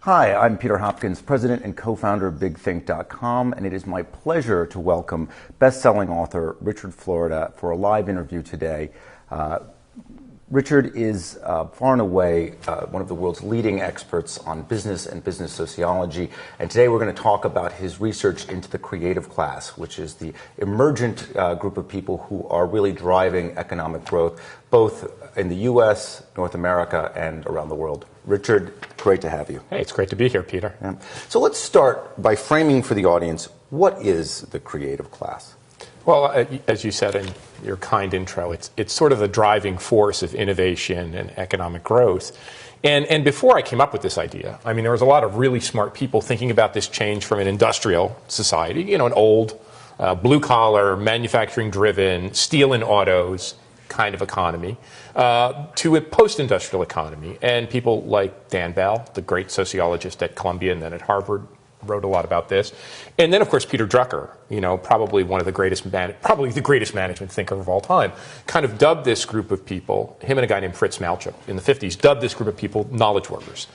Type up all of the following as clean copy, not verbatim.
Hi, I'm Peter Hopkins, president and co-founder of BigThink.com, and it is my pleasure to welcome best-selling author Richard Florida for a live interview today. Richard is far and away one of the world's leading experts on business and business sociology, and today we're going to talk about his research into the creative class, which is the emergent group of people who are really driving economic growth, both in the U.S., North America, and around the world. Richard, great to have you. Hey, it's great to be here, Peter. Yeah. So let's start by framing for the audience, what is the creative class? Well, as you said in your kind intro, it's sort of the driving force of innovation and economic growth. And before I came up with this idea, I mean, there was a lot of really smart people thinking about this change from an industrial society, an old, blue-collar, manufacturing-driven, steel and autos kind of economy, to a post-industrial economy. And people like Dan Bell, the great sociologist at Columbia and then at Harvard, wrote a lot about this. And then, of course, Peter Drucker, probably one of the greatest, probably the greatest management thinker of all time, kind of dubbed this group of people, him and a guy named Fritz Malchuk in the 50s, dubbed this group of people knowledge workers.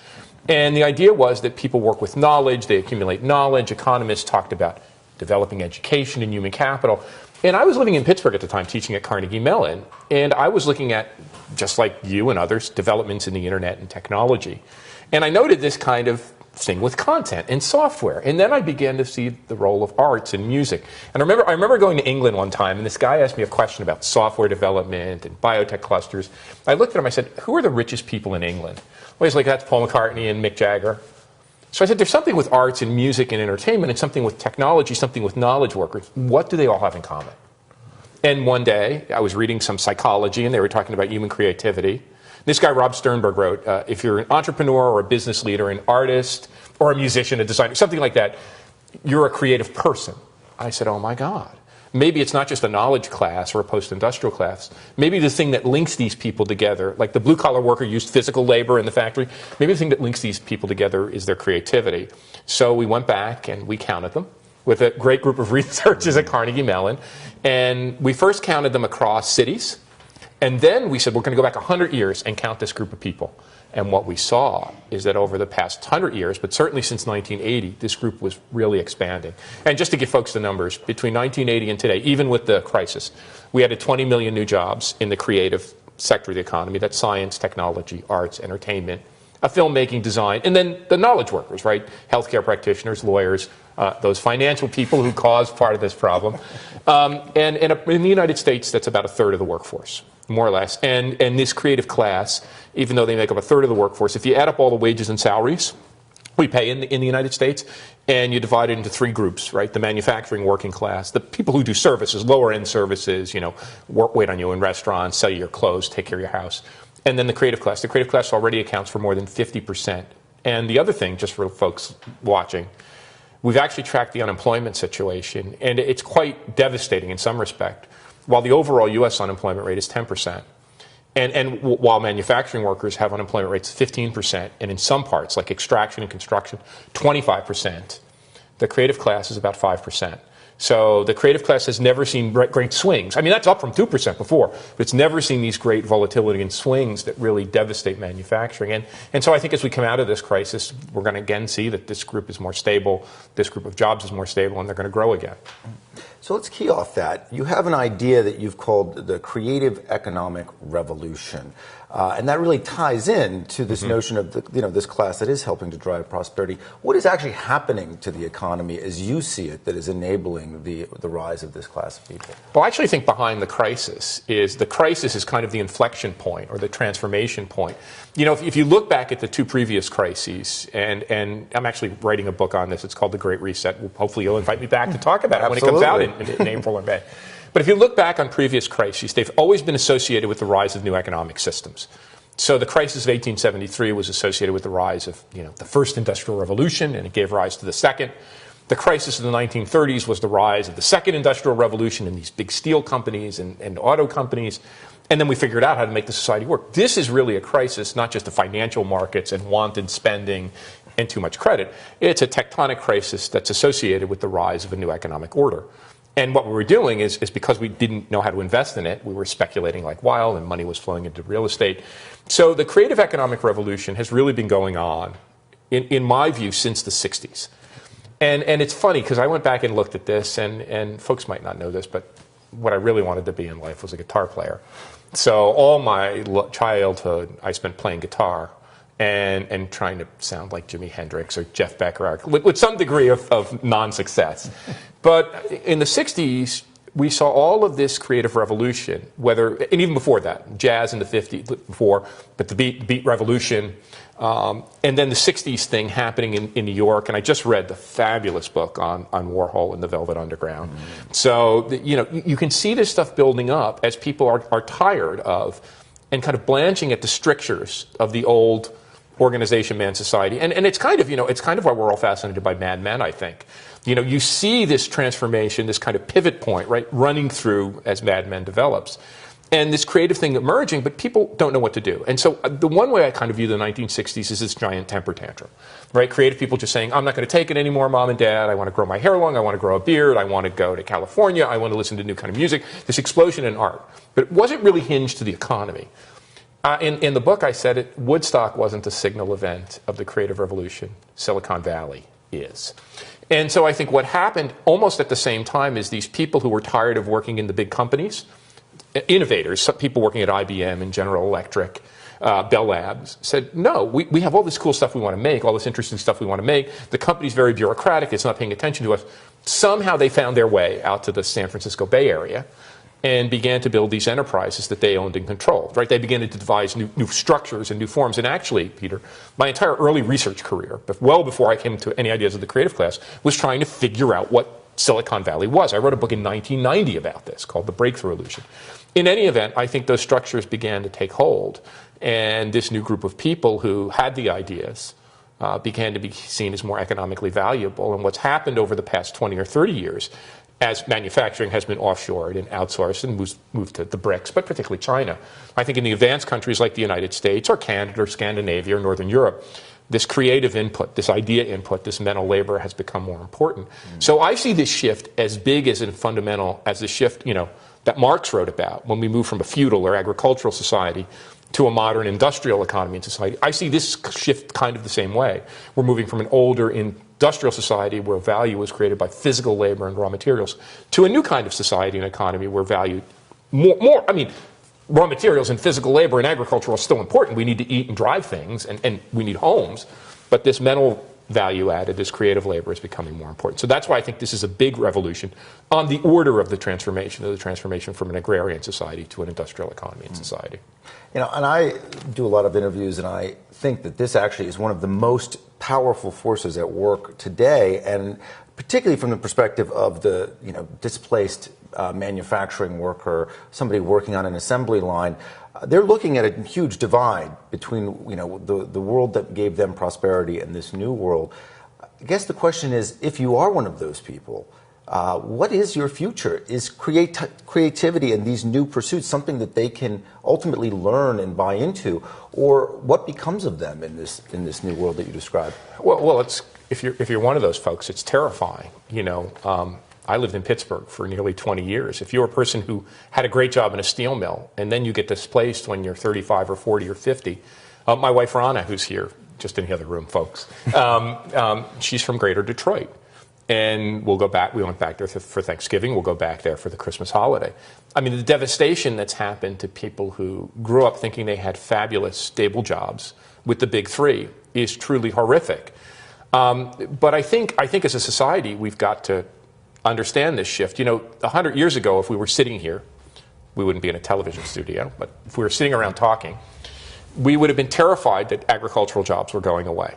And the idea was that people work with knowledge, they accumulate knowledge. Economists talked about developing education and human capital. And I was living in Pittsburgh at the time, teaching at Carnegie Mellon, and I was looking at, just like you and others, developments in the internet and technology. And I noted this kind of thing with content and software. And then I began to see the role of arts and music. And I remember going to England one time, and this guy asked me a question about software development and biotech clusters. I looked at him, I said, who are the richest people in England? Well, he's like, that's Paul McCartney and Mick Jagger. So I said, there's something with arts and music and entertainment and something with technology, something with knowledge workers. What do they all have in common? And one day, I was reading some psychology, and they were talking about human creativity. This guy, Rob Sternberg, wrote, if you're an entrepreneur or a business leader, an artist or a musician, a designer, something like that, you're a creative person. I said, oh my God. Maybe it's not just a knowledge class or a post-industrial class. Maybe the thing that links these people together, like the blue-collar worker used physical labor in the factory, maybe the thing that links these people together is their creativity. So we went back and we counted them with a great group of researchers at Carnegie Mellon. And we first counted them across cities. And then we said, we're going to go back 100 years and count this group of people. And what we saw is that over the past 100 years, but certainly since 1980, this group was really expanding. And just to give folks the numbers, between 1980 and today, even with the crisis, we added 20 million new jobs in the creative sector of the economy. That's science, technology, arts, entertainment, filmmaking, design, and then the knowledge workers, right? Healthcare practitioners, lawyers, those financial people who caused part of this problem. And in the United States, that's about a third of the workforce, more or less. And this creative class, even though they make up a third of the workforce, if you add up all the wages and salaries we pay in the United States, and you divide it into three groups, right? The manufacturing working class, the people who do services, lower-end services, wait on you in restaurants, sell you your clothes, take care of your house. And then the creative class. The creative class already accounts for more than 50%. And the other thing, just for folks watching, we've actually tracked the unemployment situation, and it's quite devastating in some respect. While the overall U.S. unemployment rate is 10%, and while manufacturing workers have unemployment rates of 15%, and in some parts, like extraction and construction, 25%, the creative class is about 5%. So the creative class has never seen great swings. I mean, that's up from 2% before, but it's never seen these great volatility and swings that really devastate manufacturing. And so I think as we come out of this crisis, we're going to again see that this group is more stable, this group of jobs is more stable, and they're going to grow again. So let's key off that. You have an idea that you've called the creative economic revolution. And that really ties in to this notion of this class that is helping to drive prosperity. What is actually happening to the economy as you see it that is enabling the rise of this class of people? Well, I actually think behind the crisis is kind of the inflection point or the transformation point. If you look back at the two previous crises, and I'm actually writing a book on this, it's called The Great Reset. Hopefully you'll invite me back to talk about it when it comes out in April or May. But if you look back on previous crises, they've always been associated with the rise of new economic systems. So the crisis of 1873 was associated with the rise of the first industrial revolution, and it gave rise to the second. The crisis of the 1930s was the rise of the second industrial revolution and these big steel companies and auto companies. And then we figured out how to make the society work. This is really a crisis, not just of financial markets and wanted spending and too much credit. It's a tectonic crisis that's associated with the rise of a new economic order. And what we were doing is because we didn't know how to invest in it, we were speculating like wild, and money was flowing into real estate. So the creative economic revolution has really been going on in my view, since the 60s. And it's funny because I went back and looked at this, and folks might not know this, but what I really wanted to be in life was a guitar player. So all my childhood I spent playing guitar and trying to sound like Jimi Hendrix or Jeff Beck, with some degree of non-success. But in the 60s, we saw all of this creative revolution, and even before that, jazz in the 50s, but the beat revolution, and then the 60s thing happening in New York. And I just read the fabulous book on Warhol and the Velvet Underground. Mm-hmm. So, you can see this stuff building up as people are tired of and kind of blanching at the strictures of the old organization man society. And it's kind of, it's kind of why we're all fascinated by Mad Men, I think. You see this transformation, this kind of pivot point, right, running through as Mad Men develops. And this creative thing emerging, but people don't know what to do. And so the one way I kind of view the 1960s is this giant temper tantrum, right? Creative people just saying, I'm not going to take it anymore, Mom and Dad. I want to grow my hair long. I want to grow a beard. I want to go to California. I want to listen to new kind of music. This explosion in art. But it wasn't really hinged to the economy. In the book, I said it, Woodstock wasn't the signal event of the creative revolution. Silicon Valley is. And so I think what happened almost at the same time is these people who were tired of working in the big companies, innovators, some people working at IBM and General Electric, Bell Labs, said, no, we have all this cool stuff we want to make, all this interesting stuff we want to make. The company's very bureaucratic. It's not paying attention to us. Somehow they found their way out to the San Francisco Bay Area and began to build these enterprises that they owned and controlled, right? They began to devise new structures and new forms. And actually, Peter, my entire early research career, well before I came to any ideas of the creative class, was trying to figure out what Silicon Valley was. I wrote a book in 1990 about this called The Breakthrough Illusion. In any event, I think those structures began to take hold. And this new group of people who had the ideas began to be seen as more economically valuable. And what's happened over the past 20 or 30 years, as manufacturing has been offshored and outsourced and moved to the BRICS, but particularly China. I think in the advanced countries like the United States or Canada or Scandinavia or Northern Europe, this creative input, this idea input, this mental labor has become more important. So I see this shift as big as and fundamental as the shift, that Marx wrote about when we move from a feudal or agricultural society to a modern industrial economy and society. I see this shift kind of the same way. We're moving from an older industrial society where value was created by physical labor and raw materials to a new kind of society and economy where value raw materials and physical labor and agriculture are still important. We need to eat and drive things and we need homes, but this mental value added, this creative labor is becoming more important. So that's why I think this is a big revolution on the order of the transformation from an agrarian society to an industrial economy and society. And I do a lot of interviews, and I think that this actually is one of the most powerful forces at work today, and particularly from the perspective of the displaced manufacturing worker, somebody working on an assembly line. They're looking at a huge divide between the world that gave them prosperity and this new world. I guess the question is, if you are one of those people, what is your future? Is creativity and these new pursuits something that they can ultimately learn and buy into, or what becomes of them in this new world that you described? Well, if you're one of those folks, it's terrifying. I lived in Pittsburgh for nearly 20 years. If you're a person who had a great job in a steel mill and then you get displaced when you're 35 or 40 or 50, my wife Rana, who's here, just in the other room, folks, she's from Greater Detroit. And we'll go back. We went back there for Thanksgiving. We'll go back there for the Christmas holiday. I mean, the devastation that's happened to people who grew up thinking they had fabulous, stable jobs with the big three is truly horrific. But I think as a society, we've got to understand this shift. 100 years ago, if we were sitting here, we wouldn't be in a television studio, but if we were sitting around talking, we would have been terrified that agricultural jobs were going away.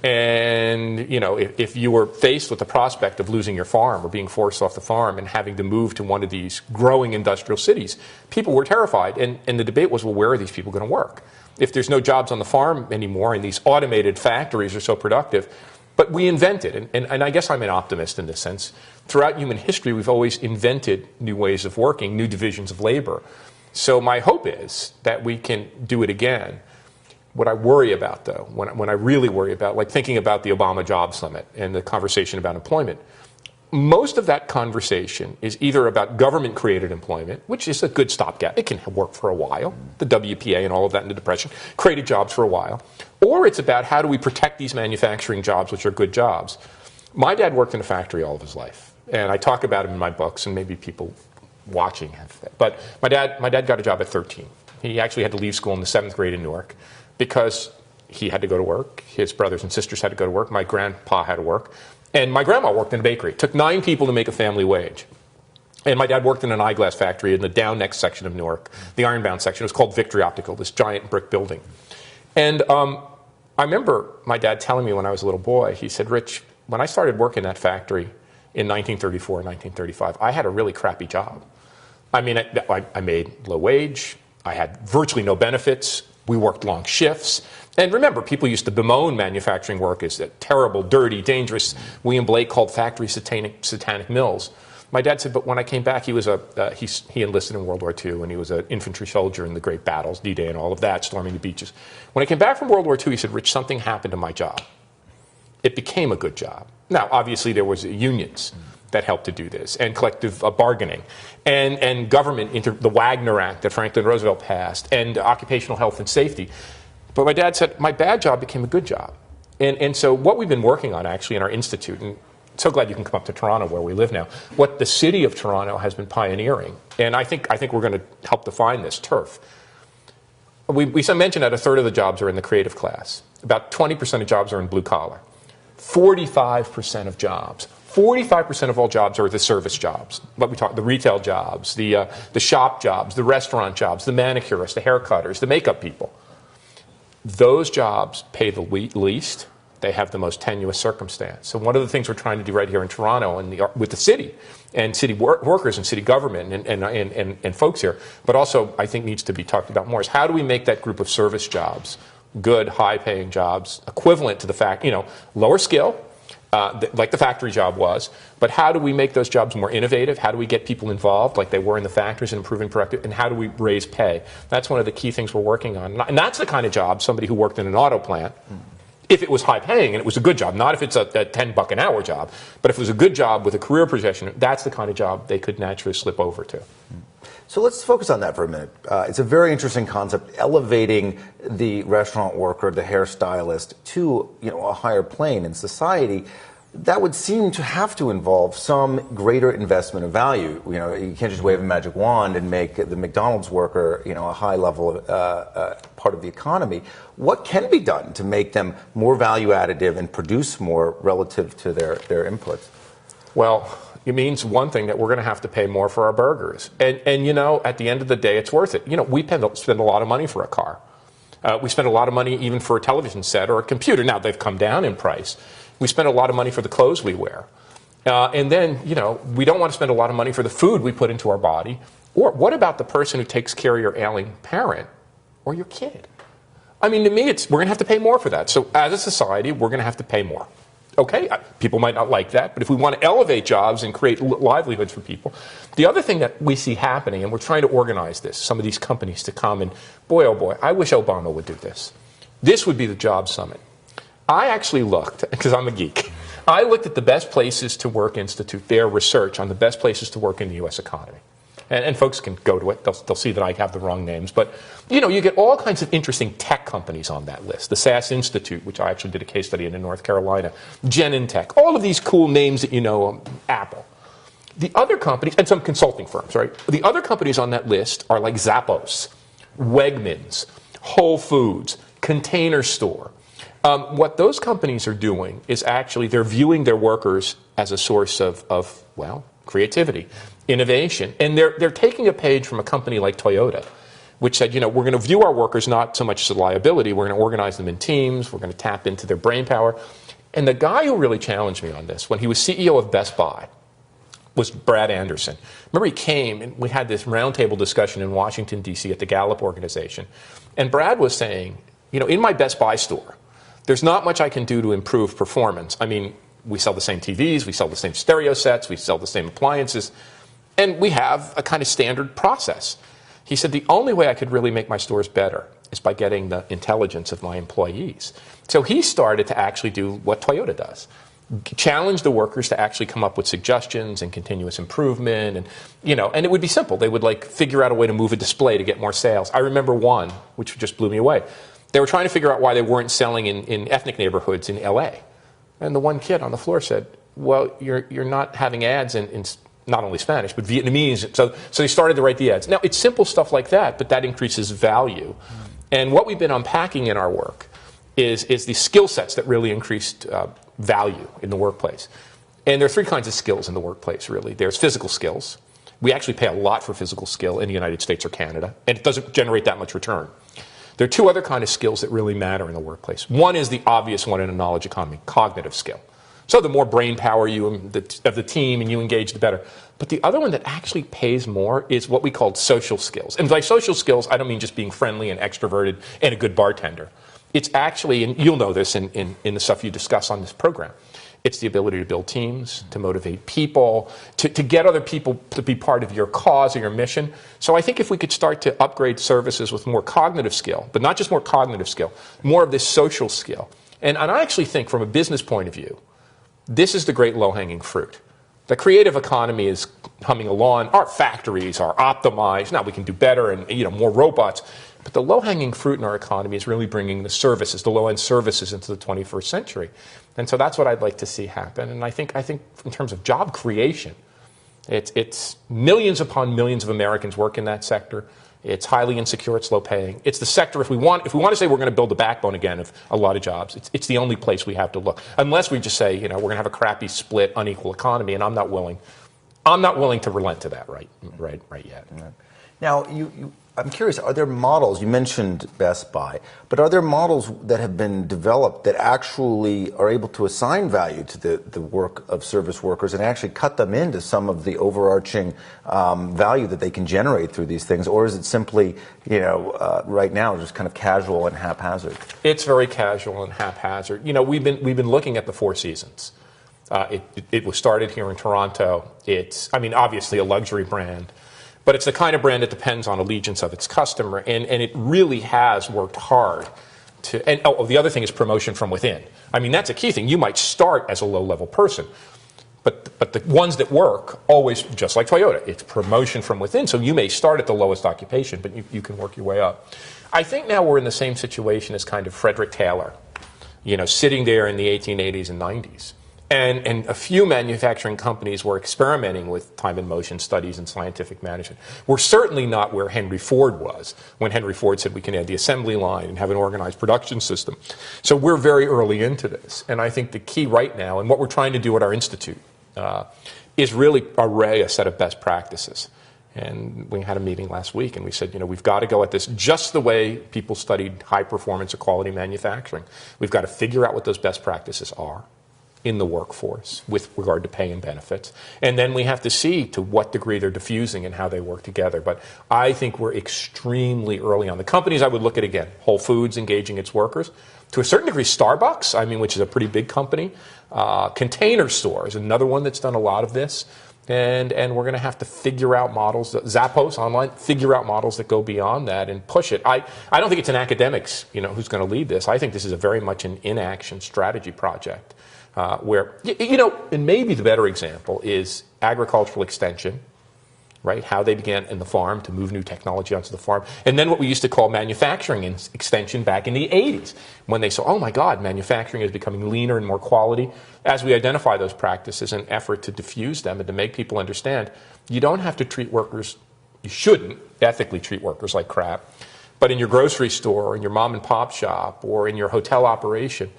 And, if you were faced with the prospect of losing your farm or being forced off the farm and having to move to one of these growing industrial cities, people were terrified. And the debate was, well, where are these people going to work? If there's no jobs on the farm anymore and these automated factories are so productive. But we invented, and I guess I'm an optimist in this sense. Throughout human history, we've always invented new ways of working, new divisions of labor. So my hope is that we can do it again. What I worry about, though, when I really worry about, like thinking about the Obama Job Summit and the conversation about employment, most of that conversation is either about government-created employment, which is a good stopgap. It can work for a while. The WPA and all of that in the Depression created jobs for a while. Or it's about how do we protect these manufacturing jobs, which are good jobs. My dad worked in a factory all of his life, and I talk about him in my books, and maybe people watching have that. But my dad got a job at 13. He actually had to leave school in the 7th grade in Newark because he had to go to work. His brothers and sisters had to go to work. My grandpa had to work. And my grandma worked in a bakery. It took 9 people to make a family wage. And my dad worked in an eyeglass factory in the down next section of Newark, the Ironbound section. It was called Victory Optical, this giant brick building. And I remember my dad telling me when I was a little boy, he said, Rich, when I started working in that factory in 1934, 1935, I had a really crappy job. I mean, I made low wage. I had virtually no benefits. We worked long shifts. And remember, people used to bemoan manufacturing work as terrible, dirty, dangerous. William Blake called factories satanic mills. My dad said, but when I came back, he enlisted in World War II, and he was an infantry soldier in the great battles, D-Day and all of that, storming the beaches. When I came back from World War II, he said, Rich, something happened to my job. It became a good job. Now, obviously, there was unions that helped to do this, and collective bargaining, and government, the Wagner Act that Franklin Roosevelt passed, and occupational health and safety. But my dad said, my bad job became a good job. And so what we've been working on actually in our institute, and so glad you can come up to Toronto where we live now, what the city of Toronto has been pioneering, and I think we're going to help define this turf. We mentioned that a third of the jobs are in the creative class. About 20% of jobs are in blue collar. 45% of jobs. 45% of all jobs are the service jobs. What we talk, the retail jobs, the shop jobs, the restaurant jobs, the manicurists, the haircutters, the makeup people. Those jobs pay the least. They have the most tenuous circumstance. So one of the things we're trying to do right here in Toronto and with the city and city workers and city government and folks here, but also I think needs to be talked about more, is how do we make that group of service jobs, good, high-paying jobs, equivalent to the fact, lower skill, like the factory job was, but how do we make those jobs more innovative? How do we get people involved like they were in the factories and improving productivity? And how do we raise pay? That's one of the key things we're working on. And that's the kind of job somebody who worked in an auto plant, if it was high paying and it was a good job, not if it's a $10 an hour job, but if it was a good job with a career progression, that's the kind of job they could naturally slip over to. So let's focus on that for a minute. It's a very interesting concept, elevating the restaurant worker, the hairstylist, to a higher plane in society. That would seem to have to involve some greater investment of value. You can't just wave a magic wand and make the McDonald's worker, a high level part of the economy. What can be done to make them more value additive and produce more relative to their inputs? Well, it means one thing, that we're going to have to pay more for our burgers. And at the end of the day, it's worth it. We spend a lot of money for a car. We spend a lot of money even for a television set or a computer. Now, they've come down in price. We spend a lot of money for the clothes we wear. And then, we don't want to spend a lot of money for the food we put into our body. Or what about the person who takes care of your ailing parent or your kid? I mean, to me, we're going to have to pay more for that. So as a society, we're going to have to pay more. Okay, people might not like that, but if we want to elevate jobs and create livelihoods for people, the other thing that we see happening, and we're trying to organize this, some of these companies to come, and boy, oh boy, I wish Obama would do this. This would be the job summit. I actually looked, because I'm a geek, I looked at the Best Places to Work Institute, their research on the best places to work in the U.S. economy. And folks can go to it. They'll see that I have the wrong names. But, you get all kinds of interesting tech companies on that list. The SAS Institute, which I actually did a case study in North Carolina. Genentech. All of these cool names that Apple. The other companies, and some consulting firms, right? The other companies on that list are like Zappos, Wegmans, Whole Foods, Container Store. What those companies are doing is actually they're viewing their workers as a source of creativity, innovation. And they're taking a page from a company like Toyota, which said, we're going to view our workers not so much as a liability, we're going to organize them in teams, we're going to tap into their brain power. And the guy who really challenged me on this, when he was CEO of Best Buy, was Brad Anderson. Remember, he came and we had this roundtable discussion in Washington, D.C. at the Gallup organization. And Brad was saying, in my Best Buy store, there's not much I can do to improve performance. I mean, we sell the same TVs, we sell the same stereo sets, we sell the same appliances, and we have a kind of standard process. He said, the only way I could really make my stores better is by getting the intelligence of my employees. So he started to actually do what Toyota does. challenge the workers to actually come up with suggestions and continuous improvement, and it would be simple. They would like figure out a way to move a display to get more sales. I remember one, which just blew me away. They were trying to figure out why they weren't selling in ethnic neighborhoods in LA. And the one kid on the floor said, well, you're not having ads in not only Spanish, but Vietnamese. So they started to write the ads. Now, it's simple stuff like that, but that increases value. And what we've been unpacking in our work is the skill sets that really increased value in the workplace. And there are three kinds of skills in the workplace, really. There's physical skills. We actually pay a lot for physical skill in the United States or Canada, and it doesn't generate that much return. There are two other kinds of skills that really matter in the workplace. One is the obvious one in a knowledge economy, cognitive skill. So the more brain power you of the team and you engage, the better. But the other one that actually pays more is what we call social skills. And by social skills, I don't mean just being friendly and extroverted and a good bartender. It's actually, and you'll know this in the stuff you discuss on this program, it's the ability to build teams, to motivate people, to get other people to be part of your cause or your mission. So I think if we could start to upgrade services with more cognitive skill, but not just more cognitive skill, more of this social skill. And I actually think from a business point of view, this is the great low-hanging fruit. The creative economy is humming along. Our factories are optimized. Now we can do better and more robots. But the low-hanging fruit in our economy is really bringing the services, the low-end services, into the 21st century. And so that's what I'd like to see happen. And I think in terms of job creation, it's millions upon millions of Americans work in that sector. It's highly insecure. It's low paying. It's the sector. If we want to say we're going to build the backbone again of a lot of jobs, it's the only place we have to look. Unless we just say we're going to have a crappy, split, unequal economy, and I'm not willing to relent to that right yet. Now I'm curious, are there models, you mentioned Best Buy, but are there models that have been developed that actually are able to assign value to the work of service workers and actually cut them into some of the overarching value that they can generate through these things? Or is it simply, right now, just kind of casual and haphazard? It's very casual and haphazard. We've been looking at the Four Seasons. It was started here in Toronto. It's, obviously a luxury brand. But it's the kind of brand that depends on allegiance of its customer, and it really has worked hard to. And the other thing is promotion from within. That's a key thing. You might start as a low-level person, but the ones that work always, just like Toyota, it's promotion from within. So you may start at the lowest occupation, but you can work your way up. I think now we're in the same situation as kind of Frederick Taylor, sitting there in the 1880s and 90s. And a few manufacturing companies were experimenting with time and motion studies and scientific management. We're certainly not where Henry Ford was when Henry Ford said we can add the assembly line and have an organized production system. So we're very early into this. And I think the key right now, and what we're trying to do at our institute, is really array a set of best practices. And we had a meeting last week, and we said, we've got to go at this just the way people studied high performance or quality manufacturing. We've got to figure out what those best practices are in the workforce with regard to pay and benefits. And then we have to see to what degree they're diffusing and how they work together. But I think we're extremely early on. The companies I would look at, again, Whole Foods engaging its workers. To a certain degree, Starbucks, which is a pretty big company. Container Store is another one that's done a lot of this. And we're going to have to figure out models, Zappos online, figure out models that go beyond that and push it. I don't think it's an academics, who's going to lead this. I think this is a very much an in-action strategy project. Where, and maybe the better example is agricultural extension, right? How they began in the farm to move new technology onto the farm. And then what we used to call manufacturing extension back in the 80s, when they saw, oh my God, manufacturing is becoming leaner and more quality. As we identify those practices in an effort to diffuse them and to make people understand, you don't have to treat workers, you shouldn't ethically treat workers like crap, but in your grocery store, or in your mom and pop shop, or in your hotel operation,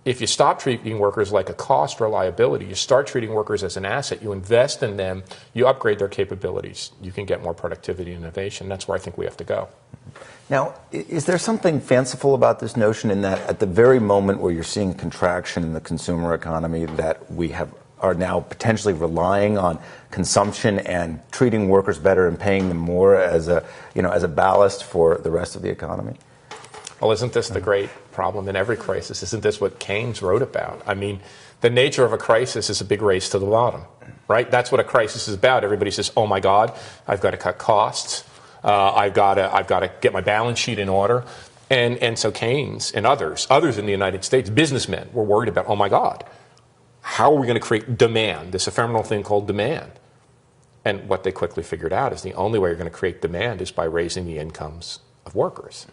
if you stop treating workers like a cost or a liability, you start treating workers as an asset, you invest in them, you upgrade their capabilities, you can get more productivity and innovation. That's where I think we have to go. Now, is there something fanciful about this notion in that at the very moment where you're seeing contraction in the consumer economy that we are now potentially relying on consumption and treating workers better and paying them more as a ballast for the rest of the economy? Well, isn't this the great problem in every crisis? Isn't this what Keynes wrote about? The nature of a crisis is a big race to the bottom, right? That's what a crisis is about. Everybody says, oh my God, I've got to cut costs. I've got to get my balance sheet in order. And so Keynes and others in the United States, businessmen, were worried about, oh my God, how are we going to create demand, this ephemeral thing called demand? And what they quickly figured out is the only way you're going to create demand is by raising the incomes of workers.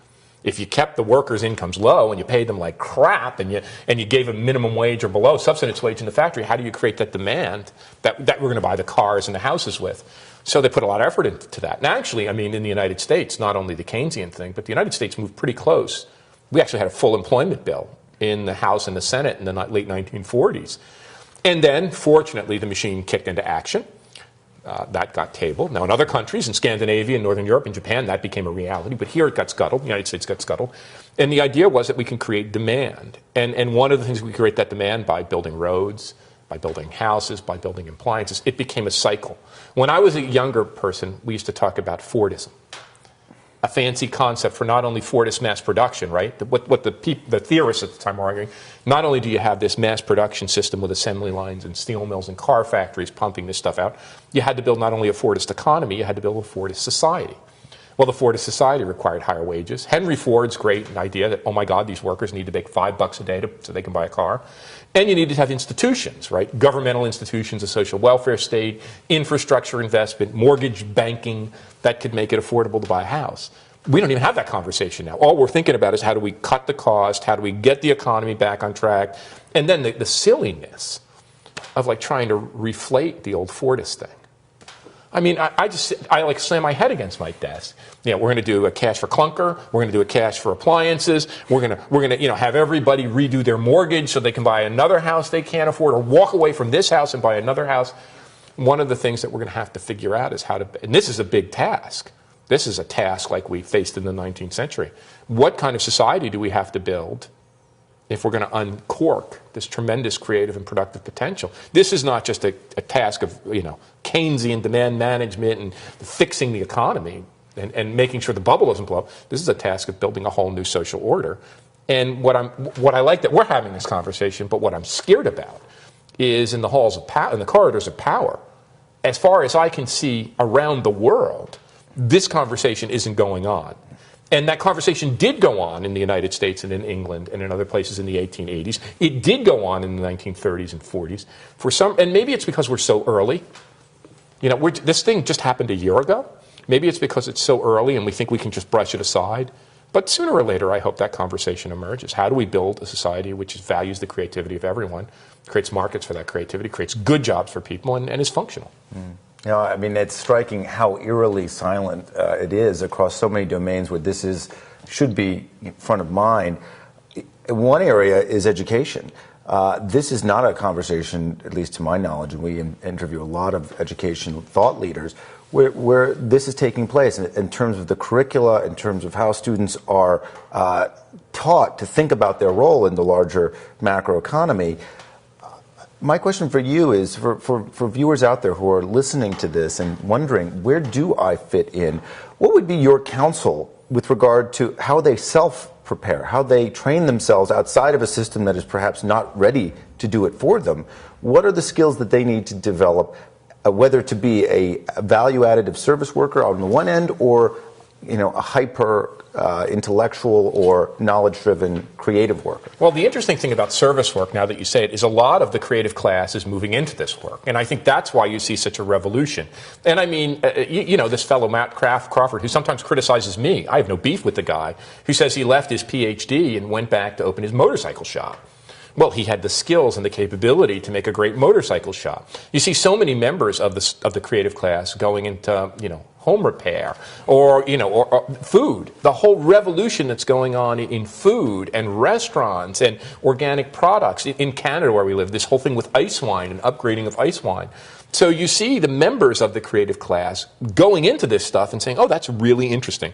If you kept the workers' incomes low and you paid them like crap and you gave them minimum wage or below subsistence wage in the factory, how do you create that demand that we're going to buy the cars and the houses with? So they put a lot of effort into that. And actually, I mean, in the United States, not only the Keynesian thing, but the United States moved pretty close. We actually had a full employment bill in the House and the Senate in the late 1940s. And then, fortunately, the machine kicked into action. That got tabled. Now, in other countries, in Scandinavia, in Northern Europe, in Japan, that became a reality. But here it got scuttled. The United States got scuttled. And the idea was that we can create demand. And one of the things we create that demand by building roads, by building houses, by building appliances. It became a cycle. When I was a younger person, we used to talk about Fordism, a fancy concept for not only Fordist mass production, right? What the theorists at the time were arguing, not only do you have this mass production system with assembly lines and steel mills and car factories pumping this stuff out, you had to build not only a Fordist economy, you had to build a Fordist society. Well, the Fordist society required higher wages. Henry Ford's great idea that, oh my God, these workers need to make $5 a day so they can buy a car. And you needed to have institutions, right? Governmental institutions, a social welfare state, infrastructure investment, mortgage banking that could make it affordable to buy a house. We don't even have that conversation now. All we're thinking about is how do we cut the cost, how do we get the economy back on track, and then the silliness of like trying to reflate the old Fordist thing. I mean, I like slam my head against my desk. You know, we're going to do a cash for clunker. We're going to do a cash for appliances. We're going to have everybody redo their mortgage so they can buy another house they can't afford, or walk away from this house and buy another house. One of the things that we're going to have to figure out is how to, and this is a big task. This is a task like we faced in the 19th century. What kind of society do we have to build if we're going to uncork this tremendous creative and productive potential? This is not just a task of, Keynesian demand management and fixing the economy and making sure the bubble doesn't blow up. This is a task of building a whole new social order. And what I like that we're having this conversation, but what I'm scared about is in the halls of power, in the corridors of power, as far as I can see around the world, this conversation isn't going on. And that conversation did go on in the United States and in England and in other places in the 1880s. It did go on in the 1930s and 40s. And maybe it's because we're so early. This thing just happened a year ago. Maybe it's because it's so early and we think we can just brush it aside. But sooner or later, I hope that conversation emerges. How do we build a society which values the creativity of everyone, creates markets for that creativity, creates good jobs for people, and is functional? I mean, it's striking how eerily silent it is across so many domains where this should be in front of mind. One area is education. This is not a conversation, at least to my knowledge, and we interview a lot of education thought leaders, where this is taking place in terms of the curricula, in terms of how students are taught to think about their role in the larger macroeconomy. My question for you is, for viewers out there who are listening to this and wondering, where do I fit in? What would be your counsel with regard to how they self-prepare, how they train themselves outside of a system that is perhaps not ready to do it for them? What are the skills that they need to develop, whether to be a value additive service worker on the one end or a hyper intellectual or knowledge-driven creative worker? Well, the interesting thing about service work, now that you say it, is a lot of the creative class is moving into this work. And I think that's why you see such a revolution. And I mean, this fellow Matt Crawford, who sometimes criticizes me, I have no beef with the guy, who says he left his PhD and went back to open his motorcycle shop. Well, he had the skills and the capability to make a great motorcycle shop. You see so many members of the creative class going into, home repair or food. The whole revolution that's going on in food and restaurants and organic products in Canada where we live, this whole thing with ice wine and upgrading of ice wine. So you see the members of the creative class going into this stuff and saying, oh, that's really interesting.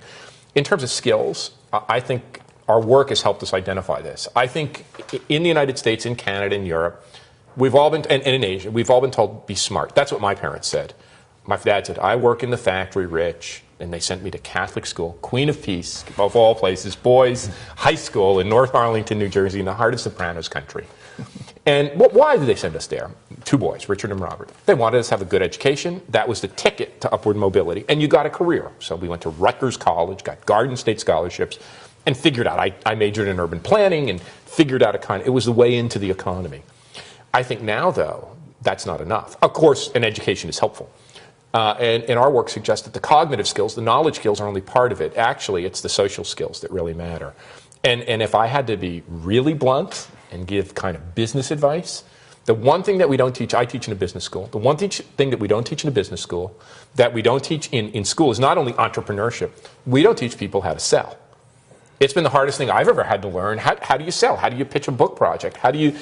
In terms of skills, I think our work has helped us identify this. I think in the United States, in Canada, in Europe, we've all been, and in Asia, we've all been told, be smart. That's what my parents said. My dad said, I work in the factory, Rich, and they sent me to Catholic school, Queen of Peace, of all places, boys' high school in North Arlington, New Jersey, in the heart of Sopranos country. And why did they send us there? Two boys, Richard and Robert. They wanted us to have a good education. That was the ticket to upward mobility. And you got a career. So we went to Rutgers College, got Garden State scholarships, and figured out, I majored in urban planning and figured out it was the way into the economy. I think now, though, that's not enough. Of course, an education is helpful. And our work suggests that the cognitive skills, the knowledge skills are only part of it. Actually, it's the social skills that really matter. And if I had to be really blunt and give kind of business advice, the one thing that we don't teach, I teach in a business school, the one thing that we don't teach in a business school, that we don't teach in school is not only entrepreneurship, we don't teach people how to sell. It's been the hardest thing I've ever had to learn. How do you sell? How do you pitch a book project? How do you,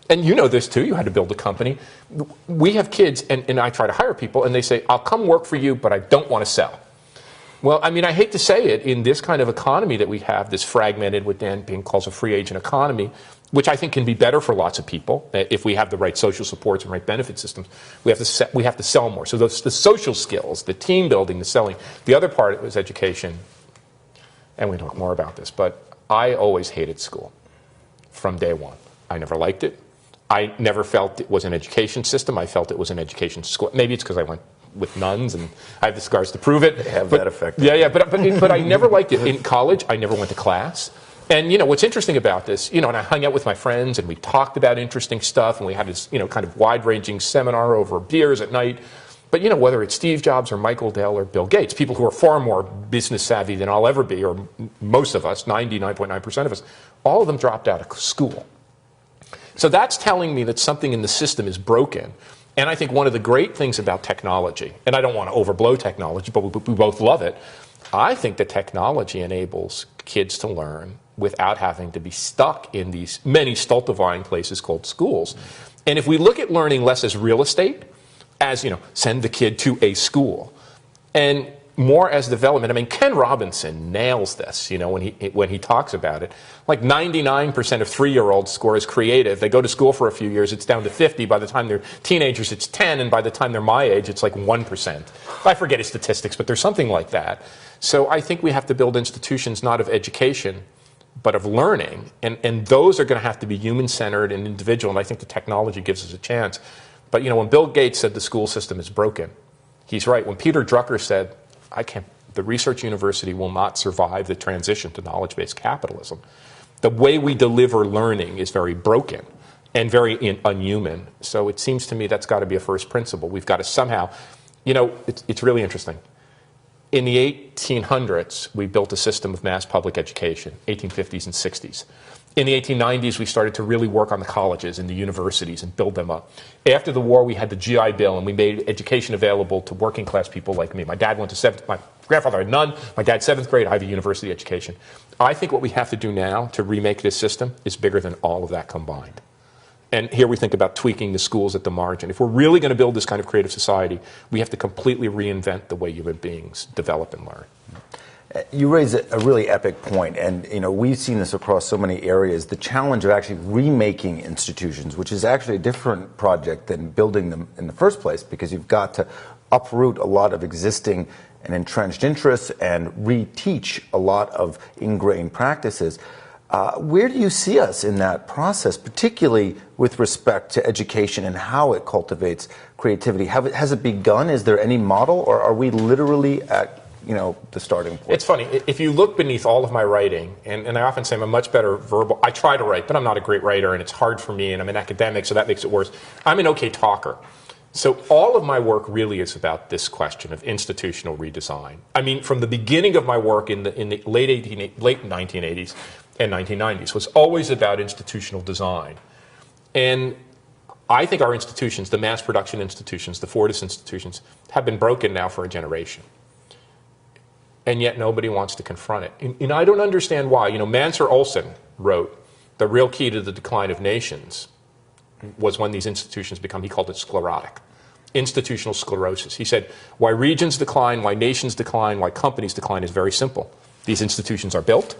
and you know this too, you had to build a company. We have kids, and I try to hire people, and they say, I'll come work for you, but I don't want to sell. Well, I mean, I hate to say it, in this kind of economy that we have, this fragmented, what Dan Pink calls a free agent economy, which I think can be better for lots of people if we have the right social supports and right benefit systems. We have to sell more. So the social skills, the team building, the selling. The other part was education, and we talk more about this, but I always hated school from day one. I never liked it. I never felt it was an education system. I felt it was an education school. Maybe it's because I went with nuns, and I have the scars to prove it. They have that effect. Yeah, but I never liked it. In college, I never went to class. And, you know, what's interesting about this, you know, and I hung out with my friends, and we talked about interesting stuff, and we had this, you know, kind of wide-ranging seminar over beers at night. But, you know, whether it's Steve Jobs or Michael Dell or Bill Gates, people who are far more business savvy than I'll ever be, or most of us, 99.9% of us, all of them dropped out of school. So that's telling me that something in the system is broken. And I think one of the great things about technology, and I don't want to overblow technology, but we both love it, I think that technology enables kids to learn without having to be stuck in these many stultifying places called schools. And if we look at learning less as real estate, as, you know, send the kid to a school, and more as development. I mean, Ken Robinson nails this, you know, when he talks about it. Like 99% of 3-year-olds score as creative. They go to school for a few years, it's down to 50. By the time they're teenagers, it's 10. And by the time they're my age, it's like 1%. I forget his statistics, but there's something like that. So I think we have to build institutions not of education, but of learning. And those are going to have to be human-centered and individual. And I think the technology gives us a chance. But, you know, when Bill Gates said the school system is broken, he's right. When Peter Drucker said, the research university will not survive the transition to knowledge-based capitalism, the way we deliver learning is very broken and very unhuman. So it seems to me that's got to be a first principle. We've got to somehow, you know, it's really interesting. In the 1800s, we built a system of mass public education, 1850s and 60s. In the 1890s, we started to really work on the colleges and the universities and build them up. After the war, we had the GI Bill, and we made education available to working class people like me. My dad went to 7th, my grandfather had none, my dad 7th grade, I have a university education. I think what we have to do now to remake this system is bigger than all of that combined. And here we think about tweaking the schools at the margin. If we're really going to build this kind of creative society, we have to completely reinvent the way human beings develop and learn. You raise a really epic point, and you know we've seen this across so many areas. The challenge of actually remaking institutions, which is actually a different project than building them in the first place, because you've got to uproot a lot of existing and entrenched interests and reteach a lot of ingrained practices. Where do you see us in that process, particularly with respect to education and how it cultivates creativity? Has it begun? Is there any model, or are we literally at the starting point? It's funny. If you look beneath all of my writing, and I often say I'm a much better verbal, I try to write, but I'm not a great writer, and it's hard for me, and I'm an academic, so that makes it worse. I'm an okay talker. So all of my work really is about this question of institutional redesign. I mean, from the beginning of my work in the late 1980s and 1990s was always about institutional design. And I think our institutions, the mass production institutions, the Fordist institutions, have been broken now for a generation. And yet nobody wants to confront it. And I don't understand why. You know, Mansur Olson wrote, the real key to the decline of nations was when these institutions become, he called it sclerotic, institutional sclerosis. He said, why regions decline, why nations decline, why companies decline is very simple. These institutions are built.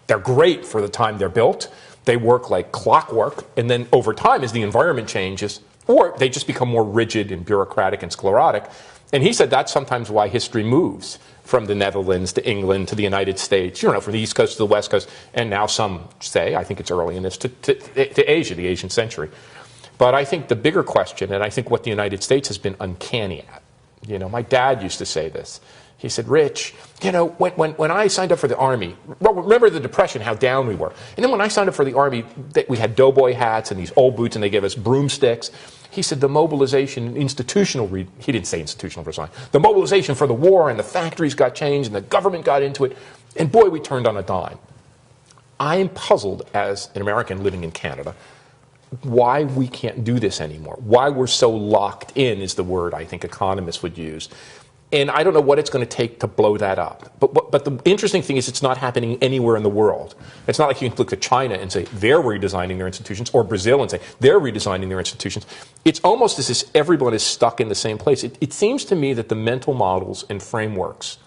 They're great for the time they're built. They work like clockwork. And then over time, as the environment changes, or they just become more rigid and bureaucratic and sclerotic. And he said that's sometimes why history moves from the Netherlands to England to the United States, you know, from the East Coast to the West Coast, and now some say, I think it's early in this, to Asia, the Asian century. But I think the bigger question, and I think what the United States has been uncanny at, My dad used to say this. He said, Rich, when I signed up for the Army, remember the Depression, how down we were. And then when I signed up for the Army, we had doughboy hats and these old boots, and they gave us broomsticks. He said the mobilization, he didn't say institutional resign, the mobilization for the war, and the factories got changed, and the government got into it, and boy, we turned on a dime. I am puzzled as an American living in Canada why we can't do this anymore. Why we're so locked in is the word I think economists would use. And I don't know what it's going to take to blow that up. But the interesting thing is it's not happening anywhere in the world. It's not like you can look at China and say they're redesigning their institutions, or Brazil and say they're redesigning their institutions. It's almost as if everyone is stuck in the same place. It seems to me that the mental models and frameworks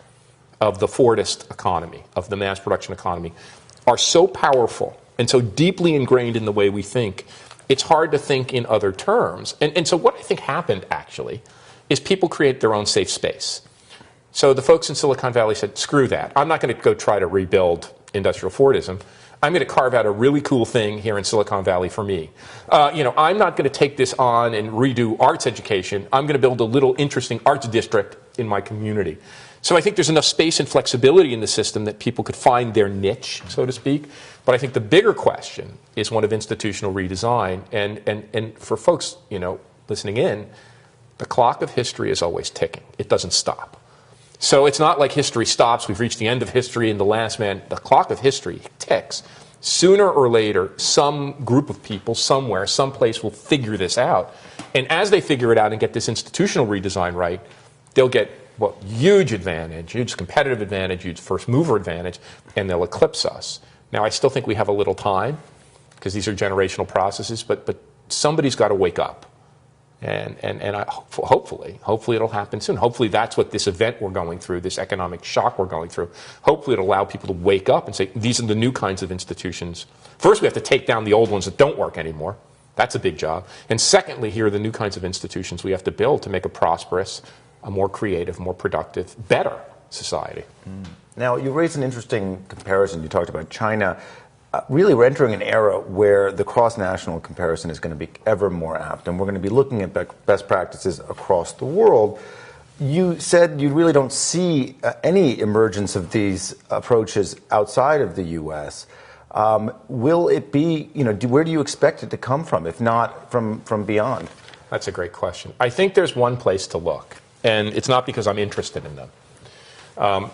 of the Fordist economy, of the mass production economy, are so powerful and so deeply ingrained in the way we think, it's hard to think in other terms. And so what I think happened, actually, is people create their own safe space. So the folks in Silicon Valley said, screw that. I'm not going to go try to rebuild industrial Fordism. I'm going to carve out a really cool thing here in Silicon Valley for me. I'm not going to take this on and redo arts education. I'm going to build a little interesting arts district in my community. So I think there's enough space and flexibility in the system that people could find their niche, so to speak. But I think the bigger question is one of institutional redesign. And for folks, listening in, the clock of history is always ticking. It doesn't stop. So it's not like history stops. We've reached the end of history and the last man. The clock of history ticks. Sooner or later, some group of people somewhere, someplace will figure this out. And as they figure it out and get this institutional redesign right, they'll get huge advantage, huge competitive advantage, huge first mover advantage, and they'll eclipse us. Now, I still think we have a little time because these are generational processes, but somebody's got to wake up. And hopefully it'll happen soon. Hopefully that's what this event we're going through, this economic shock we're going through, hopefully it'll allow people to wake up and say, these are the new kinds of institutions. First, we have to take down the old ones that don't work anymore. That's a big job. And secondly, here are the new kinds of institutions we have to build to make a prosperous, a more creative, more productive, better society. Now, you raised an interesting comparison. You talked about China. Really, we're entering an era where the cross-national comparison is going to be ever more apt, and we're going to be looking at best practices across the world. You said you really don't see any emergence of these approaches outside of the U.S. Will it be, where do you expect it to come from, if not from beyond? That's a great question. I think there's one place to look, and it's not because I'm interested in them.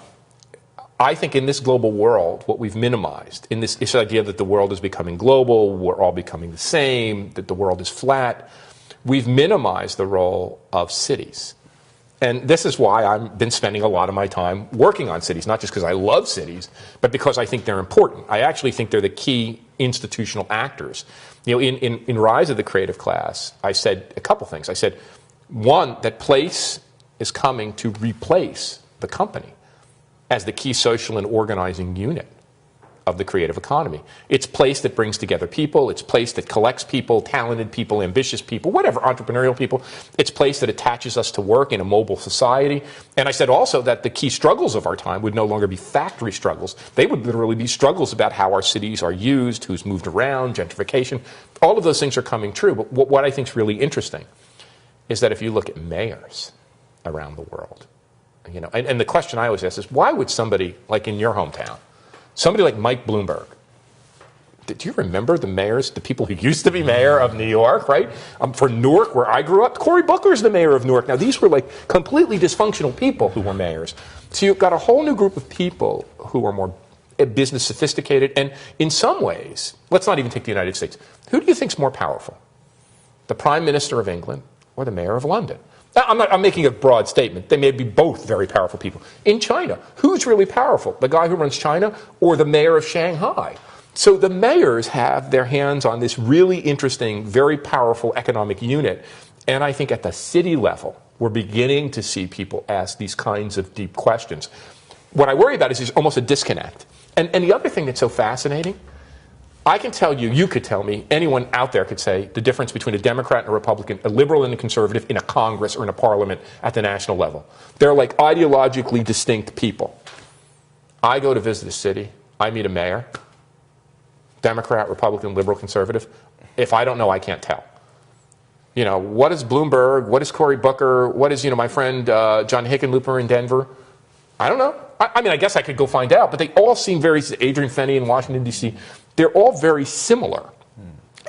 I think in this global world, what we've minimized, in this idea that the world is becoming global, we're all becoming the same, that the world is flat, we've minimized the role of cities. And this is why I've been spending a lot of my time working on cities, not just because I love cities, but because I think they're important. I actually think they're the key institutional actors. In Rise of the Creative Class, I said a couple things. I said, one, that place is coming to replace the company as the key social and organizing unit of the creative economy. It's place that brings together people. It's place that collects people, talented people, ambitious people, whatever, entrepreneurial people. It's place that attaches us to work in a mobile society. And I said also that the key struggles of our time would no longer be factory struggles. They would literally be struggles about how our cities are used, who's moved around, gentrification. All of those things are coming true. But what I think is really interesting is that if you look at mayors around the world, and the question I always ask is, why would somebody, like in your hometown, somebody like Mike Bloomberg, do you remember the mayors, the people who used to be mayor of New York, right? For Newark, where I grew up, Cory Booker's the mayor of Newark. Now, these were like completely dysfunctional people who were mayors. So you've got a whole new group of people who are more business sophisticated. And in some ways, let's not even take the United States. Who do you think's more powerful? The Prime Minister of England or the mayor of London? I'm making a broad statement. They may be both very powerful people. In China, who's really powerful? The guy who runs China or the mayor of Shanghai? So the mayors have their hands on this really interesting, very powerful economic unit. And I think at the city level, we're beginning to see people ask these kinds of deep questions. What I worry about is there's almost a disconnect. And the other thing that's so fascinating, I can tell you, you could tell me, anyone out there could say the difference between a Democrat and a Republican, a liberal and a conservative in a Congress or in a parliament at the national level. They're like ideologically distinct people. I go to visit a city, I meet a mayor, Democrat, Republican, liberal, conservative. If I don't know, I can't tell. You know, what is Bloomberg? What is Cory Booker? What is, my friend John Hickenlooper in Denver? I don't know. I mean, I guess I could go find out, but they all seem very, Adrian Fenny in Washington, D.C., they're all very similar.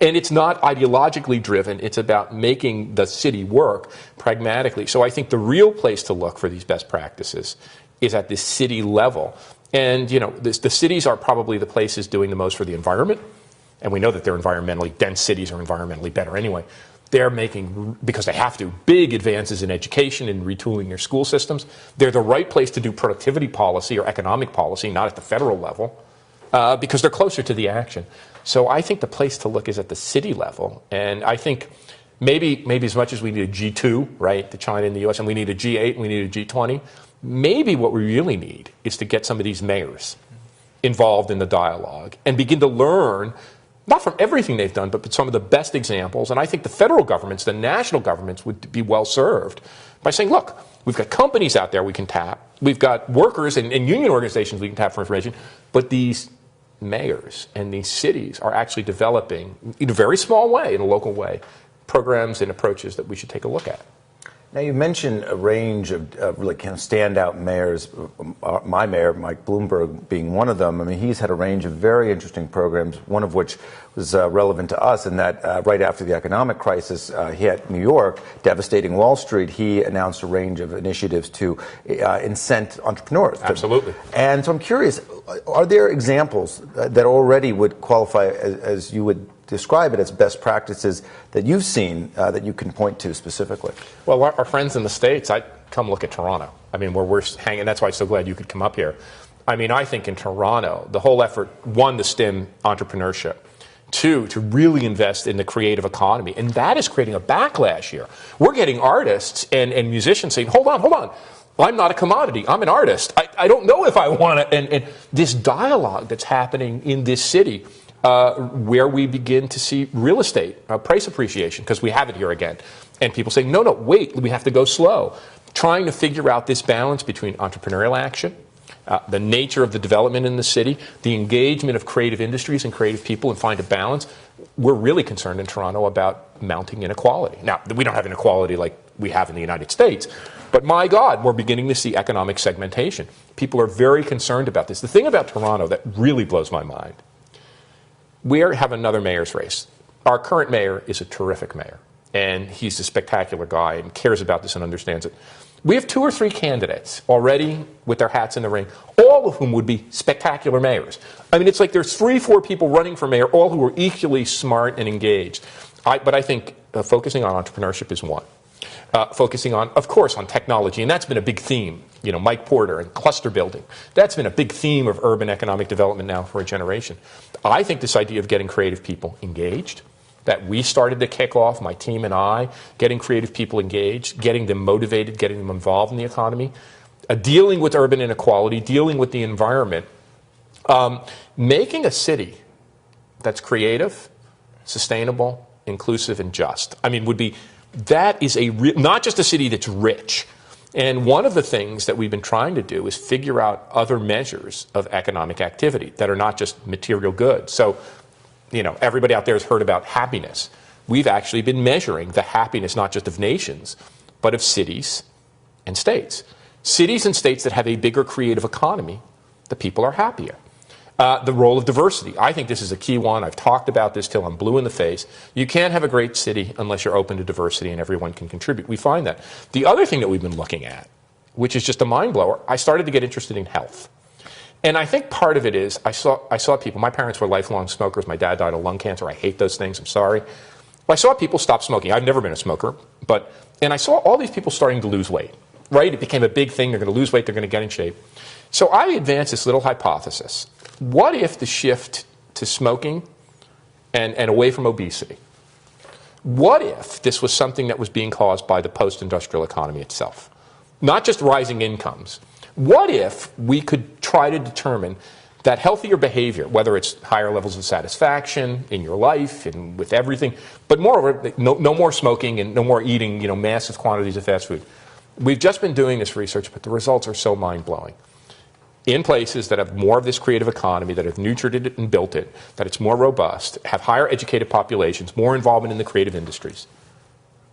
And it's not ideologically driven. It's about making the city work pragmatically. So I think the real place to look for these best practices is at the city level. And, the cities are probably the places doing the most for the environment. And we know that they're environmentally, dense cities are environmentally better anyway. They're making, because they have to, big advances in education and retooling their school systems. They're the right place to do productivity policy or economic policy, not at the federal level, because they're closer to the action. So I think the place to look is at the city level. And I think maybe as much as we need a G2, right, to China and the US, and we need a G8 and we need a G20, maybe what we really need is to get some of these mayors involved in the dialogue and begin to learn, not from everything they've done, but some of the best examples. And I think the federal governments, the national governments would be well served by saying, look, we've got companies out there we can tap. We've got workers and union organizations we can tap for information. But these mayors and these cities are actually developing, in a very small way, in a local way, programs and approaches that we should take a look at. Now, you mentioned a range of really kind of standout mayors, my mayor, Mike Bloomberg, being one of them. I mean, he's had a range of very interesting programs, one of which was relevant to us in that right after the economic crisis hit New York, devastating Wall Street, he announced a range of initiatives to incent entrepreneurs. Absolutely. And so I'm curious, are there examples that already would qualify as you would describe it as best practices that you've seen that you can point to specifically? Well, our friends in the States, I'd come look at Toronto. I mean, where we're hanging, that's why I'm so glad you could come up here. I mean, I think in Toronto, the whole effort, one, to stem entrepreneurship, two, to really invest in the creative economy. And that is creating a backlash here. We're getting artists and musicians saying, hold on. I'm not a commodity. I'm an artist. I don't know if I want to. And this dialogue that's happening in this city, where we begin to see real estate price appreciation, because we have it here again. And people saying, no, wait, we have to go slow. Trying to figure out this balance between entrepreneurial action, the nature of the development in the city, the engagement of creative industries and creative people, and find a balance. We're really concerned in Toronto about mounting inequality. Now, we don't have inequality like we have in the United States, but my God, we're beginning to see economic segmentation. People are very concerned about this. The thing about Toronto that really blows my mind, we have another mayor's race. Our current mayor is a terrific mayor, and he's a spectacular guy and cares about this and understands it. We have 2 or 3 candidates already with their hats in the ring, all of whom would be spectacular mayors. I mean, it's like there's 3, 4 people running for mayor, all who are equally smart and engaged. But I think focusing on entrepreneurship is one. Focusing on, of course, on technology, and that's been a big theme. You know, Mike Porter and cluster building. That's been a big theme of urban economic development now for a generation. I think this idea of getting creative people engaged, that we started to kick off, my team and I, getting creative people engaged, getting them motivated, getting them involved in the economy, dealing with urban inequality, dealing with the environment, making a city that's creative, sustainable, inclusive, and just. I mean, that is not just a city that's rich. And one of the things that we've been trying to do is figure out other measures of economic activity that are not just material goods. So, everybody out there has heard about happiness. We've actually been measuring the happiness not just of nations, but of cities and states. Cities and states that have a bigger creative economy, the people are happier. The role of diversity. I think this is a key one. I've talked about this till I'm blue in the face. You can't have a great city unless you're open to diversity and everyone can contribute. We find that. The other thing that we've been looking at, which is just a mind blower, I started to get interested in health. And I think part of it is I saw people, my parents were lifelong smokers. My dad died of lung cancer. I hate those things. I'm sorry. But I saw people stop smoking. I've never been a smoker. And I saw all these people starting to lose weight, right? It became a big thing. They're going to lose weight. They're going to get in shape. So I advanced this little hypothesis. What if the shift to smoking and away from obesity, what if this was something that was being caused by the post-industrial economy itself? Not just rising incomes. What if we could try to determine that healthier behavior, whether it's higher levels of satisfaction in your life and with everything, but moreover, no more smoking and no more eating, massive quantities of fast food. We've just been doing this research, but the results are so mind-blowing. In places that have more of this creative economy, that have nurtured it and built it, that it's more robust, have higher educated populations, more involvement in the creative industries,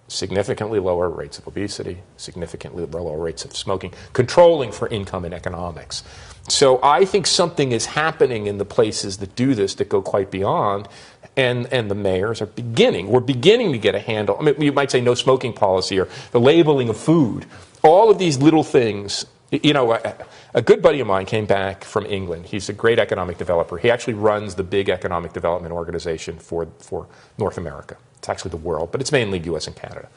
significantly lower rates of obesity, significantly lower rates of smoking, controlling for income and economics. So I think something is happening in the places that do this that go quite beyond, and the mayors are we're beginning to get a handle. I mean, you might say no smoking policy or the labeling of food. All of these little things, you know, a good buddy of mine came back from England. He's a great economic developer. He actually runs the big economic development organization for North America. It's actually the world, but it's mainly US and Canada.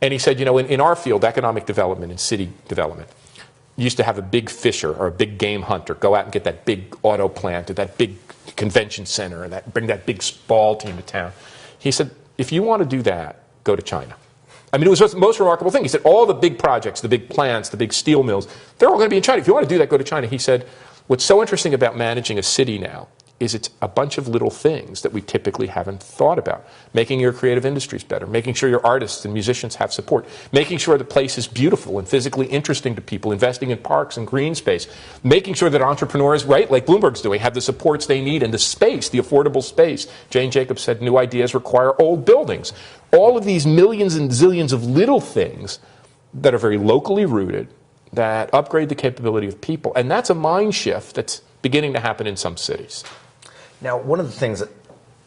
And he said, you know, in our field, economic development and city development, you used to have a big fisher or a big game hunter go out and get that big auto plant or that big convention center and bring that big ball team to town. He said, if you want to do that, go to China. I mean, it was just the most remarkable thing. He said, all the big projects, the big plants, the big steel mills, they're all going to be in China. If you want to do that, go to China. He said, what's so interesting about managing a city now is it's a bunch of little things that we typically haven't thought about. Making your creative industries better, making sure your artists and musicians have support, making sure the place is beautiful and physically interesting to people, investing in parks and green space, making sure that entrepreneurs, right, like Bloomberg's doing, have the supports they need and the space, the affordable space. Jane Jacobs said new ideas require old buildings. All of these millions and zillions of little things that are very locally rooted, that upgrade the capability of people. And that's a mind shift that's beginning to happen in some cities. Now, one of the things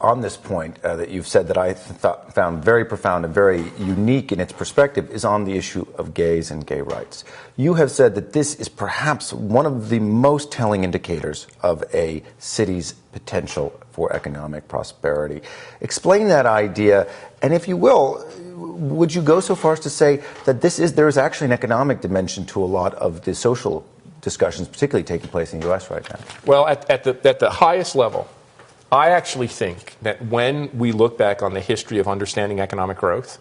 on this point that you've said that I found very profound and very unique in its perspective is on the issue of gays and gay rights. You have said that this is perhaps one of the most telling indicators of a city's potential for economic prosperity. Explain that idea, and if you will, would you go so far as to say that there is actually an economic dimension to a lot of the social discussions, particularly taking place in the U.S. right now? Well, at the highest level, I actually think that when we look back on the history of understanding economic growth,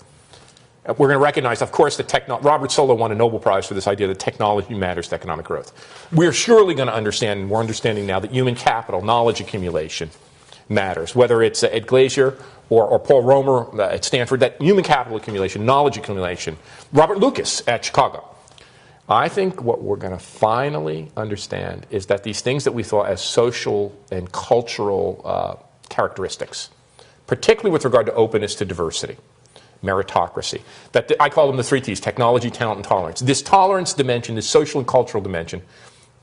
we're going to recognize, of course, that Robert Solow won a Nobel Prize for this idea that technology matters to economic growth. We're surely going to understand, and we're understanding now, that human capital, knowledge accumulation matters. Whether it's Ed Glazier or Paul Romer at Stanford, that human capital accumulation, knowledge accumulation, Robert Lucas at Chicago. I think what we're going to finally understand is that these things that we thought as social and cultural characteristics, particularly with regard to openness to diversity, meritocracy, that I call them the 3 T's, technology, talent, and tolerance. This tolerance dimension, this social and cultural dimension,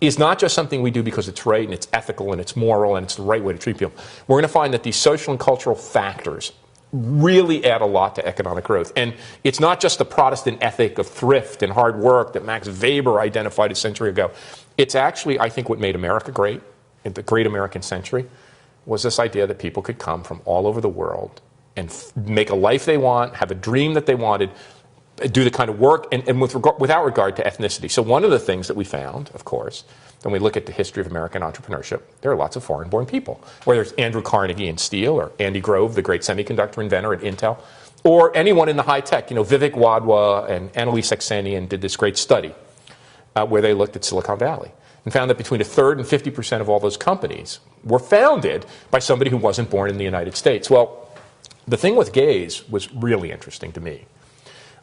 is not just something we do because it's right and it's ethical and it's moral and it's the right way to treat people. We're going to find that these social and cultural factors really add a lot to economic growth. And it's not just the Protestant ethic of thrift and hard work that Max Weber identified a century ago. It's actually, I think, what made America great, in the great American century, was this idea that people could come from all over the world and make a life they want, have a dream that they wanted, do the kind of work, and without regard to ethnicity. So one of the things that we found, of course, when we look at the history of American entrepreneurship, there are lots of foreign-born people, whether it's Andrew Carnegie in steel, or Andy Grove, the great semiconductor inventor at Intel, or anyone in the high tech. You know, Vivek Wadhwa and Annalise Saxenian did this great study where they looked at Silicon Valley and found that between 1/3 and 50% of all those companies were founded by somebody who wasn't born in the United States. Well, the thing with gays was really interesting to me.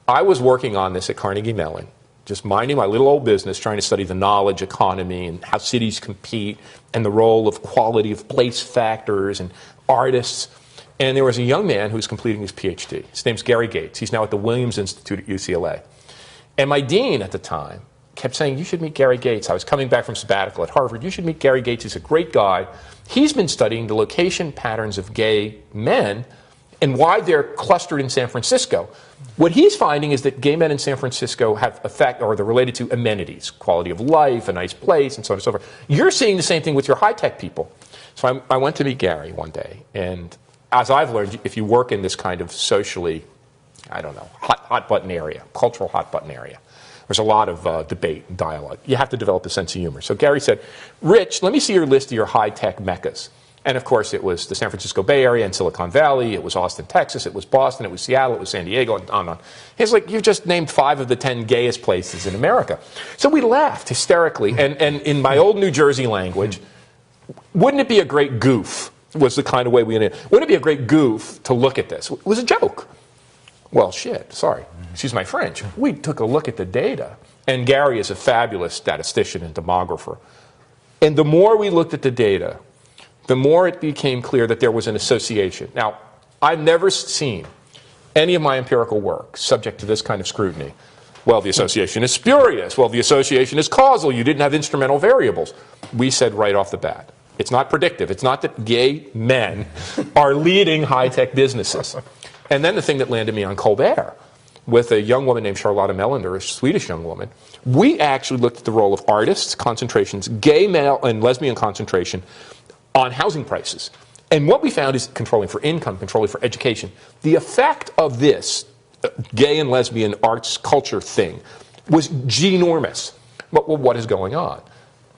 I was working on this at Carnegie Mellon, just minding my little old business, trying to study the knowledge economy and how cities compete and the role of quality of place factors and artists. And there was a young man who was completing his PhD. His name's Gary Gates. He's now at the Williams Institute at UCLA. And my dean at the time kept saying, you should meet Gary Gates. I was coming back from sabbatical at Harvard. You should meet Gary Gates. He's a great guy. He's been studying the location patterns of gay men and why they're clustered in San Francisco. What he's finding is that gay men in San Francisco have effect, or they're related to amenities, quality of life, a nice place, and so on and so forth. You're seeing the same thing with your high-tech people. So I went to meet Gary one day, and as I've learned, if you work in this kind of socially, I don't know, hot-button area, cultural hot-button area, there's a lot of debate and dialogue. You have to develop a sense of humor. So Gary said, Rich, let me see your list of your high-tech meccas. And, of course, it was the San Francisco Bay Area and Silicon Valley. It was Austin, Texas. It was Boston. It was Seattle. It was San Diego, and on and on. He's like, you just named 5 of the 10 gayest places in America. So we laughed hysterically. And in my old New Jersey language, wouldn't it be a great goof, was the kind of way we ended it. Wouldn't it be a great goof to look at this? It was a joke. Well, shit, sorry. Excuse my French. We took a look at the data. And Gary is a fabulous statistician and demographer. And the more we looked at the data, the more it became clear that there was an association. Now, I've never seen any of my empirical work subject to this kind of scrutiny? Well, the association is spurious. Well, the association is causal. You didn't have instrumental variables. We said right off the bat, it's not predictive. It's not that gay men are leading high-tech businesses. And then the thing that landed me on Colbert, with a young woman named Charlotta Melander, a Swedish young woman, we actually looked at the role of artists, concentrations, gay, male, and lesbian concentration on housing prices. And what we found is controlling for income, controlling for education. The effect of this gay and lesbian arts culture thing was ginormous. But well, what is going on?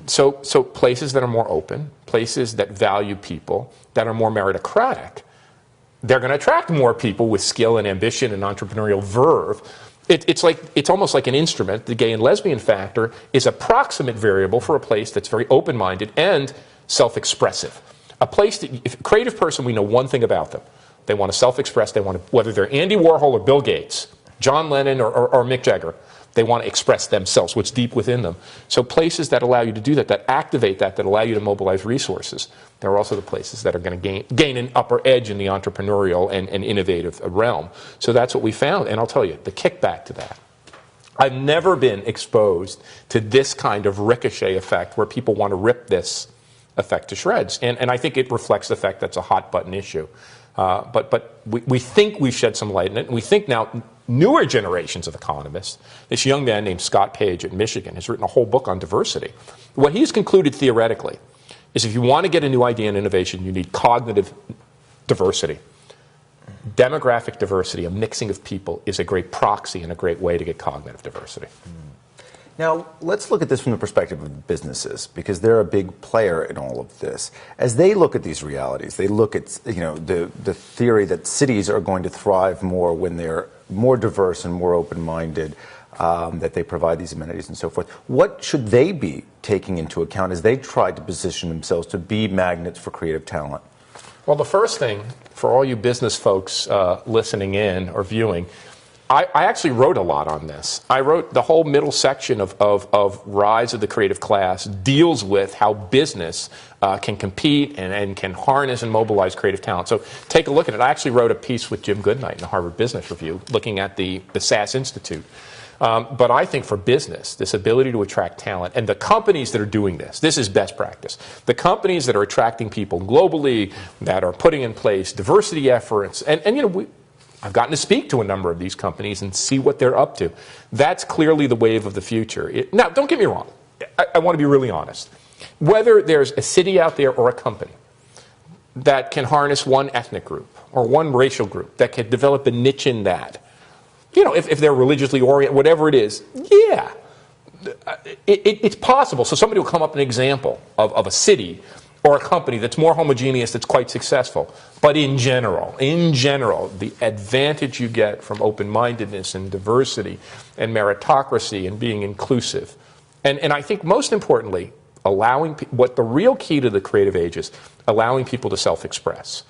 So places that are more open, places that value people, that are more meritocratic, they're going to attract more people with skill and ambition and entrepreneurial verve. It's almost like an instrument. The gay and lesbian factor is a proximate variable for a place that's very open-minded and self-expressive. A place that, if a creative person, we know one thing about them. They want to self-express. They want to, whether they're Andy Warhol or Bill Gates, John Lennon or Mick Jagger, they want to express themselves, what's deep within them. So places that allow you to do that, that activate that allow you to mobilize resources, they're also the places that are going to gain an upper edge in the entrepreneurial and innovative realm. So that's what we found. And I'll tell you, the kickback to that. I've never been exposed to this kind of ricochet effect where people want to rip this effect to shreds. And I think it reflects the fact that's a hot button issue. But we think we've shed some light on it. And we think now newer generations of economists, this young man named Scott Page at Michigan has written a whole book on diversity. What he's concluded theoretically is if you want to get a new idea and innovation, you need cognitive diversity. Demographic diversity, a mixing of people, is a great proxy and a great way to get cognitive diversity. Now, let's look at this from the perspective of businesses, because they're a big player in all of this. As they look at these realities, they look at the theory that cities are going to thrive more when they're more diverse and more open-minded, that they provide these amenities and so forth. What should they be taking into account as they try to position themselves to be magnets for creative talent? Well, the first thing, for all you business folks listening in or viewing, I actually wrote a lot on this. I wrote the whole middle section of Rise of the Creative Class deals with how business can compete and can harness and mobilize creative talent. So take a look at it. I actually wrote a piece with Jim Goodnight in the Harvard Business Review looking at the SAS Institute. But I think for business, this ability to attract talent, and the companies that are doing this is best practice. The companies that are attracting people globally, that are putting in place diversity efforts, and I've gotten to speak to a number of these companies and see what they're up to. That's clearly the wave of the future. Now, don't get me wrong. I want to be really honest. Whether there's a city out there or a company that can harness one ethnic group or one racial group that can develop a niche in that, if they're religiously oriented, whatever it is, yeah, it's possible. So somebody will come up with an example of a city or a company that's more homogeneous, that's quite successful. But in general, the advantage you get from open-mindedness and diversity and meritocracy and being inclusive, and I think most importantly, what the real key to the creative age is, allowing people to self-express,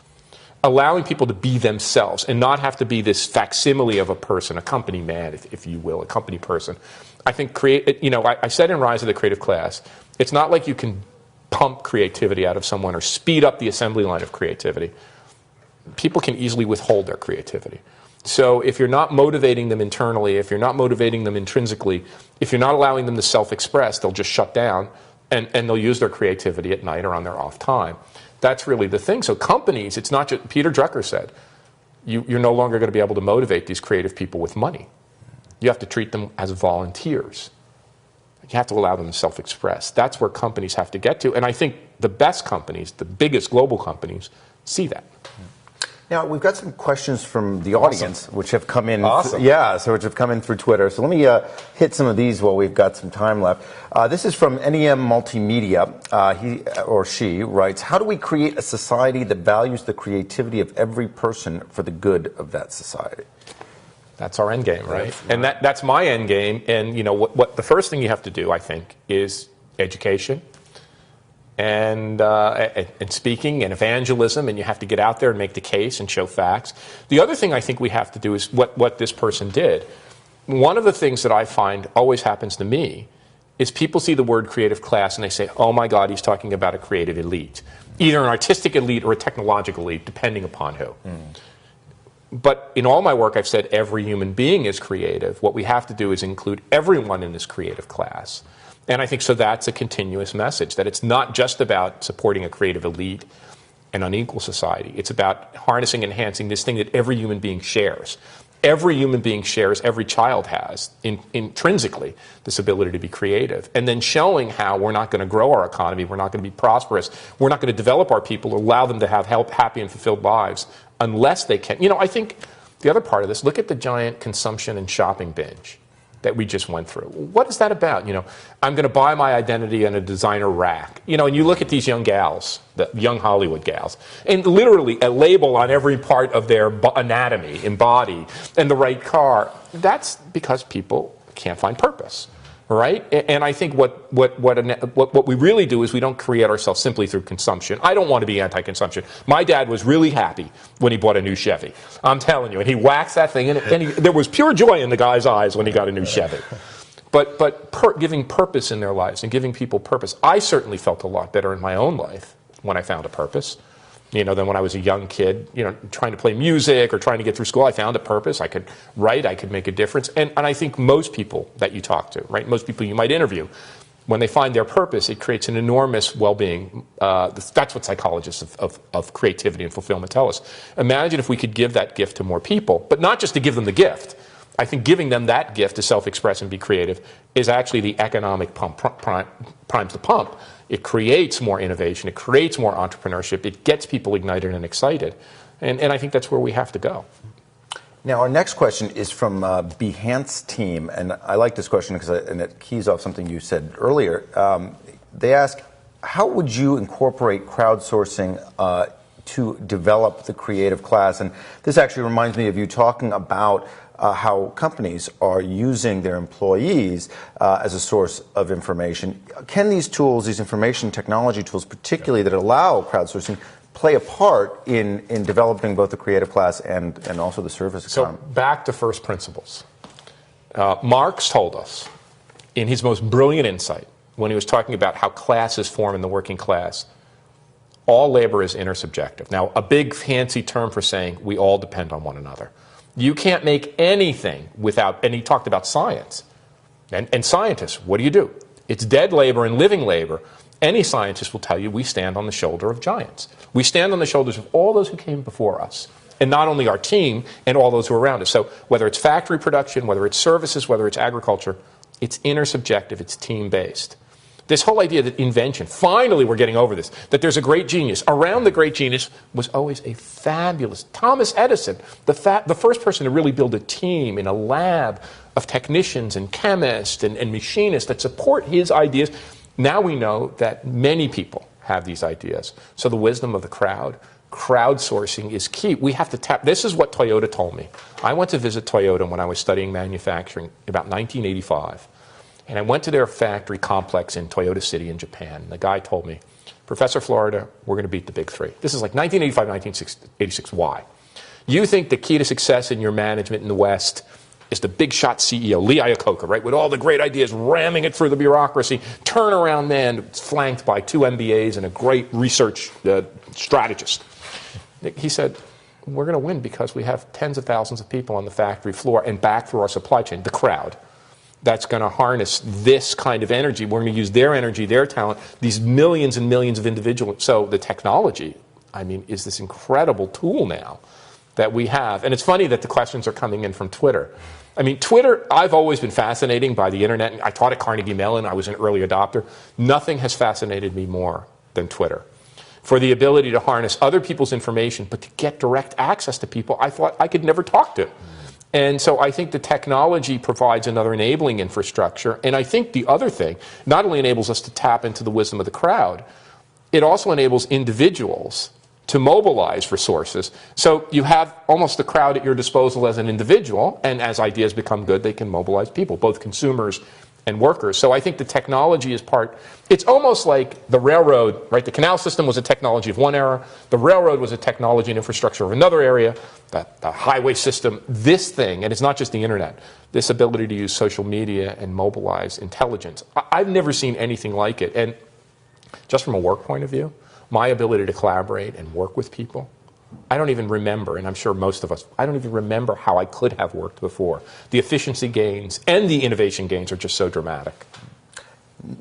allowing people to be themselves and not have to be this facsimile of a person, a company man, if you will, a company person. I think I said in Rise of the Creative Class, it's not like you can pump creativity out of someone or speed up the assembly line of creativity. People can easily withhold their creativity. So if you're not motivating them internally, if you're not motivating them intrinsically, if you're not allowing them to self-express, they'll just shut down and they'll use their creativity at night or on their off time. That's really the thing. So companies, it's not just, Peter Drucker said, you're no longer going to be able to motivate these creative people with money. You have to treat them as volunteers. You have to allow them to self-express. That's where companies have to get to. And I think the best companies, the biggest global companies, see that. Now, we've got some questions from the audience, which have come in. Awesome. Which have come in through Twitter. So let me hit some of these while we've got some time left. This is from NEM Multimedia. He or she writes, how do we create a society that values the creativity of every person for the good of that society? That's our end game, right? And that's my end game. And what the first thing you have to do, I think, is education and speaking and evangelism, and you have to get out there and make the case and show facts. The other thing I think we have to do is what this person did. One of the things that I find always happens to me is people see the word creative class and they say, oh my God, he's talking about a creative elite. Either an artistic elite or a technological elite, depending upon who. But in all my work, I've said every human being is creative. What we have to do is include everyone in this creative class. And I think so that's a continuous message, that it's not just about supporting a creative elite, an unequal society. It's about harnessing and enhancing this thing that every human being shares. Every human being shares, every child has, intrinsically, this ability to be creative. And then showing how we're not going to grow our economy, we're not going to be prosperous, we're not going to develop our people, allow them to have happy and fulfilled lives unless they can. You know, I think the other part of this, look at the giant consumption and shopping binge that we just went through. What is that about? You know, I'm going to buy my identity in a designer rack. You know, and you look at these young gals, the young Hollywood gals, and literally a label on every part of their anatomy and body and the right car. That's because people can't find purpose, right? And I think what we really do is we don't create ourselves simply through consumption. I don't want to be anti-consumption. My dad was really happy when he bought a new Chevy. I'm telling you, and he waxed that thing, and there was pure joy in the guy's eyes when he got a new Chevy. But giving purpose in their lives and giving people purpose. I certainly felt a lot better in my own life when I found a purpose. You know, than when I was a young kid, you know, trying to play music or trying to get through school. I found a purpose. I could write. I could make a difference. And I think most people that you talk to, right, most people you might interview, when they find their purpose, it creates an enormous well-being. That's what psychologists of creativity and fulfillment tell us. Imagine if we could give that gift to more people, but not just to give them the gift. I think giving them that gift to self-express and be creative is actually the economic primes the pump. It creates more innovation. It creates more entrepreneurship. It gets people ignited and excited. And I think that's where we have to go. Now, our next question is from Behance team. And I like this question because it keys off something you said earlier. They ask, how would you incorporate crowdsourcing to develop the creative class? And this actually reminds me of you talking about how companies are using their employees as a source of information. Can these tools, these information technology tools, particularly that allow crowdsourcing, play a part in developing both the creative class and also the service economy? So back to first principles. Marx told us in his most brilliant insight when he was talking about how classes form in the working class, all labor is intersubjective. Now, a big fancy term for saying we all depend on one another. You can't make anything without, and he talked about science. And scientists, what do? It's dead labor and living labor. Any scientist will tell you we stand on the shoulder of giants. We stand on the shoulders of all those who came before us. And not only our team and all those who are around us. So whether it's factory production, whether it's services, whether it's agriculture, it's intersubjective, it's team-based. This whole idea that invention, finally we're getting over this, that there's a great genius. Around the great genius was always a fabulous, Thomas Edison, the first person to really build a team in a lab of technicians and chemists and machinists that support his ideas. Now we know that many people have these ideas. So the wisdom of the crowdsourcing is key. We have to tap, this is what Toyota told me. I went to visit Toyota when I was studying manufacturing about 1985. And I went to their factory complex in Toyota City in Japan. The guy told me, Professor Florida, we're going to beat the big three. This is like 1985, 1986. Why? You think the key to success in your management in the West is the big shot CEO, Lee Iacocca, right, with all the great ideas, ramming it through the bureaucracy, turnaround man flanked by 2 MBAs and a great research strategist. He said, we're going to win because we have tens of thousands of people on the factory floor and back through our supply chain, the crowd. That's going to harness this kind of energy. We're going to use their energy, their talent, these millions and millions of individuals. So the technology, I mean, is this incredible tool now that we have. And it's funny that the questions are coming in from Twitter. I mean, Twitter, I've always been fascinated by the internet. I taught at Carnegie Mellon. I was an early adopter. Nothing has fascinated me more than Twitter. For the ability to harness other people's information, but to get direct access to people I thought I could never talk to. And so I think the technology provides another enabling infrastructure. And I think the other thing, not only enables us to tap into the wisdom of the crowd, it also enables individuals to mobilize resources. So you have almost the crowd at your disposal as an individual, and as ideas become good, they can mobilize people, both consumers and workers. So I think the technology is part, it's almost like the railroad, right? The canal system was a technology of one era, the railroad was a technology and infrastructure of another area, the highway system, this thing, and it's not just the internet, this ability to use social media and mobilize intelligence. I've never seen anything like it. And just from a work point of view, my ability to collaborate and work with people, I don't even remember, and I'm sure most of us, I don't even remember how I could have worked before. The efficiency gains and the innovation gains are just so dramatic.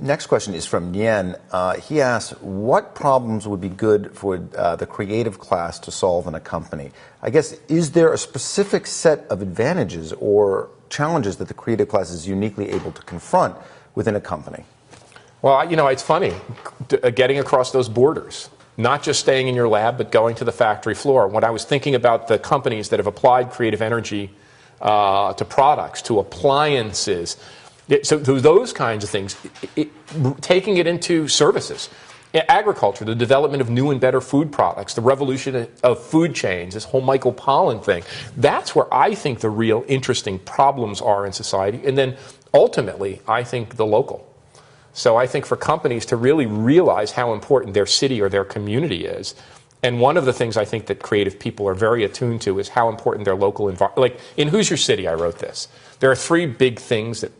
Next question is from Nien. He asks, what problems would be good for the creative class to solve in a company? I guess, is there a specific set of advantages or challenges that the creative class is uniquely able to confront within a company? Well, you know, it's funny, getting across those borders, not just staying in your lab, but going to the factory floor. When I was thinking about the companies that have applied creative energy to products, to appliances, so those kinds of things, taking it into services. Agriculture, the development of new and better food products, the revolution of food chains, this whole Michael Pollan thing, that's where I think the real interesting problems are in society. And then ultimately, I think the local. So I think for companies to really realize how important their city or their community is, and one of the things I think that creative people are very attuned to is how important their local environment. Like in Who's Your City, I wrote this. There are three big things that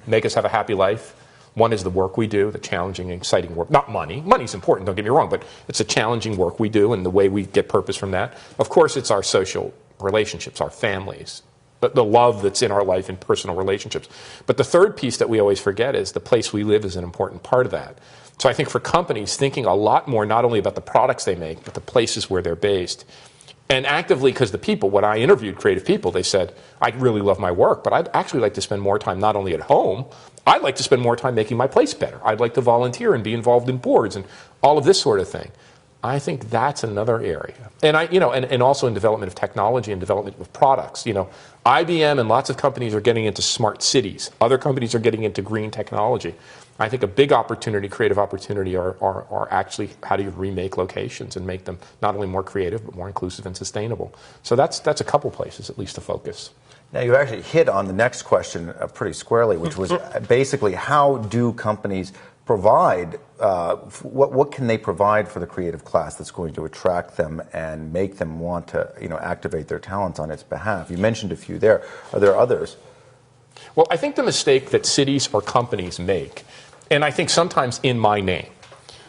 make us have a happy life. One is the work we do, the challenging, exciting work. Not money. Money's important, don't get me wrong, but it's the challenging work we do and the way we get purpose from that. Of course, it's our social relationships, our families, the love that's in our life and personal relationships. But the third piece that we always forget is the place we live is an important part of that. So I think for companies, thinking a lot more not only about the products they make, but the places where they're based. And actively, because the people, when I interviewed creative people, they said, I really love my work, but I'd actually like to spend more time not only at home, I'd like to spend more time making my place better. I'd like to volunteer and be involved in boards and all of this sort of thing. I think that's another area. And and also in development of technology and development of products. IBM and lots of companies are getting into smart cities. Other companies are getting into green technology. I think a big opportunity, creative opportunity, are actually how do you remake locations and make them not only more creative but more inclusive and sustainable. So that's a couple places at least to focus. Now you actually hit on the next question pretty squarely, which was basically how do companies provide, what can they provide for the creative class that's going to attract them and make them want to activate their talents on its behalf? You mentioned a few there. Are there others? Well, I think the mistake that cities or companies make, and I think sometimes in my name.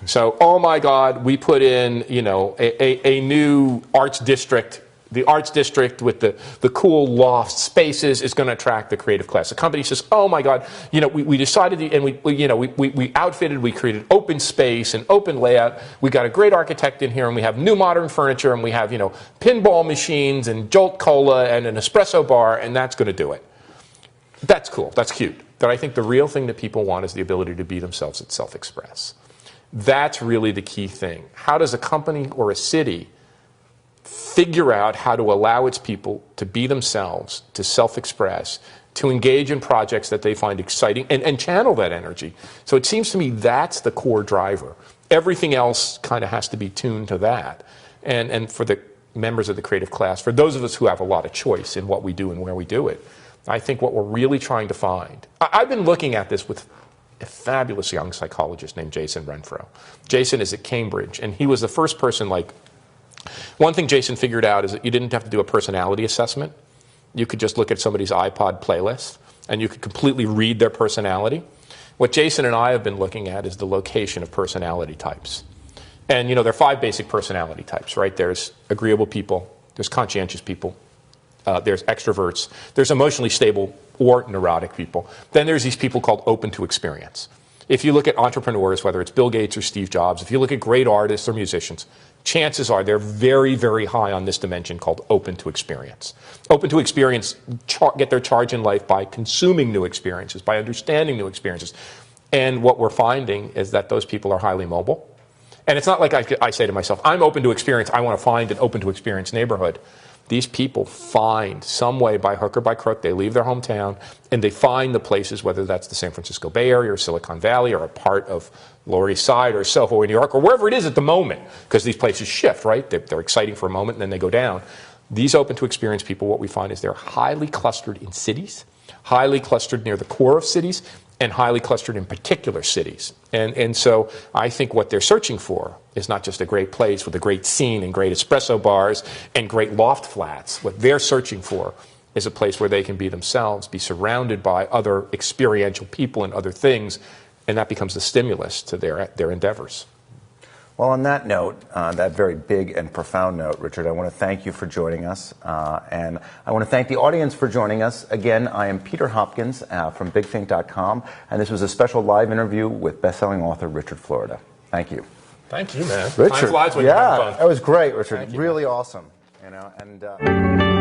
So, oh my God, we put in, a new arts district. The arts district with the cool loft spaces is going to attract the creative class. The company says, oh my God, we decided, and we outfitted, we created open space and open layout. We got a great architect in here, and we have new modern furniture, and we have, pinball machines and Jolt Cola and an espresso bar, and that's going to do it. That's cool. That's cute. But I think the real thing that people want is the ability to be themselves and self-express. That's really the key thing. How does a company or a city figure out how to allow its people to be themselves, to self-express, to engage in projects that they find exciting, and channel that energy? So it seems to me that's the core driver. Everything else kind of has to be tuned to that. And for the members of the creative class, for those of us who have a lot of choice in what we do and where we do it, I think what we're really trying to find, I've been looking at this with a fabulous young psychologist named Jason Renfro. Jason is at Cambridge, and he was the first person, one thing Jason figured out is that you didn't have to do a personality assessment. You could just look at somebody's iPod playlist, and you could completely read their personality. What Jason and I have been looking at is the location of personality types. And, there are 5 basic personality types, right? There's agreeable people, there's conscientious people, there's extroverts, there's emotionally stable or neurotic people. Then there's these people called open to experience. If you look at entrepreneurs, whether it's Bill Gates or Steve Jobs, if you look at great artists or musicians, chances are they're very, very high on this dimension called open to experience. Open to experience get their charge in life by consuming new experiences, by understanding new experiences. And what we're finding is that those people are highly mobile. And it's not like I say to myself, I'm open to experience, I want to find an open to experience neighborhood. These people find some way, by hook or by crook, they leave their hometown, and they find the places, whether that's the San Francisco Bay Area or Silicon Valley or a part of Lower East Side or Soho in New York or wherever it is at the moment, because these places shift, right? They're exciting for a moment, and then they go down. These open to experience people, what we find is they're highly clustered in cities, highly clustered near the core of cities, and highly clustered in particular cities. And so I think what they're searching for is not just a great place with a great scene and great espresso bars and great loft flats. What they're searching for is a place where they can be themselves, be surrounded by other experiential people and other things, and that becomes the stimulus to their endeavors. Well, on that note, that very big and profound note, Richard, I want to thank you for joining us. And I want to thank the audience for joining us. Again, I am Peter Hopkins from BigThink.com, and this was a special live interview with best-selling author Richard Florida. Thank you. Thank you, man. Richard, Time flies when you're having fun. That was great, Richard. Thank you, really man. awesome. You know, and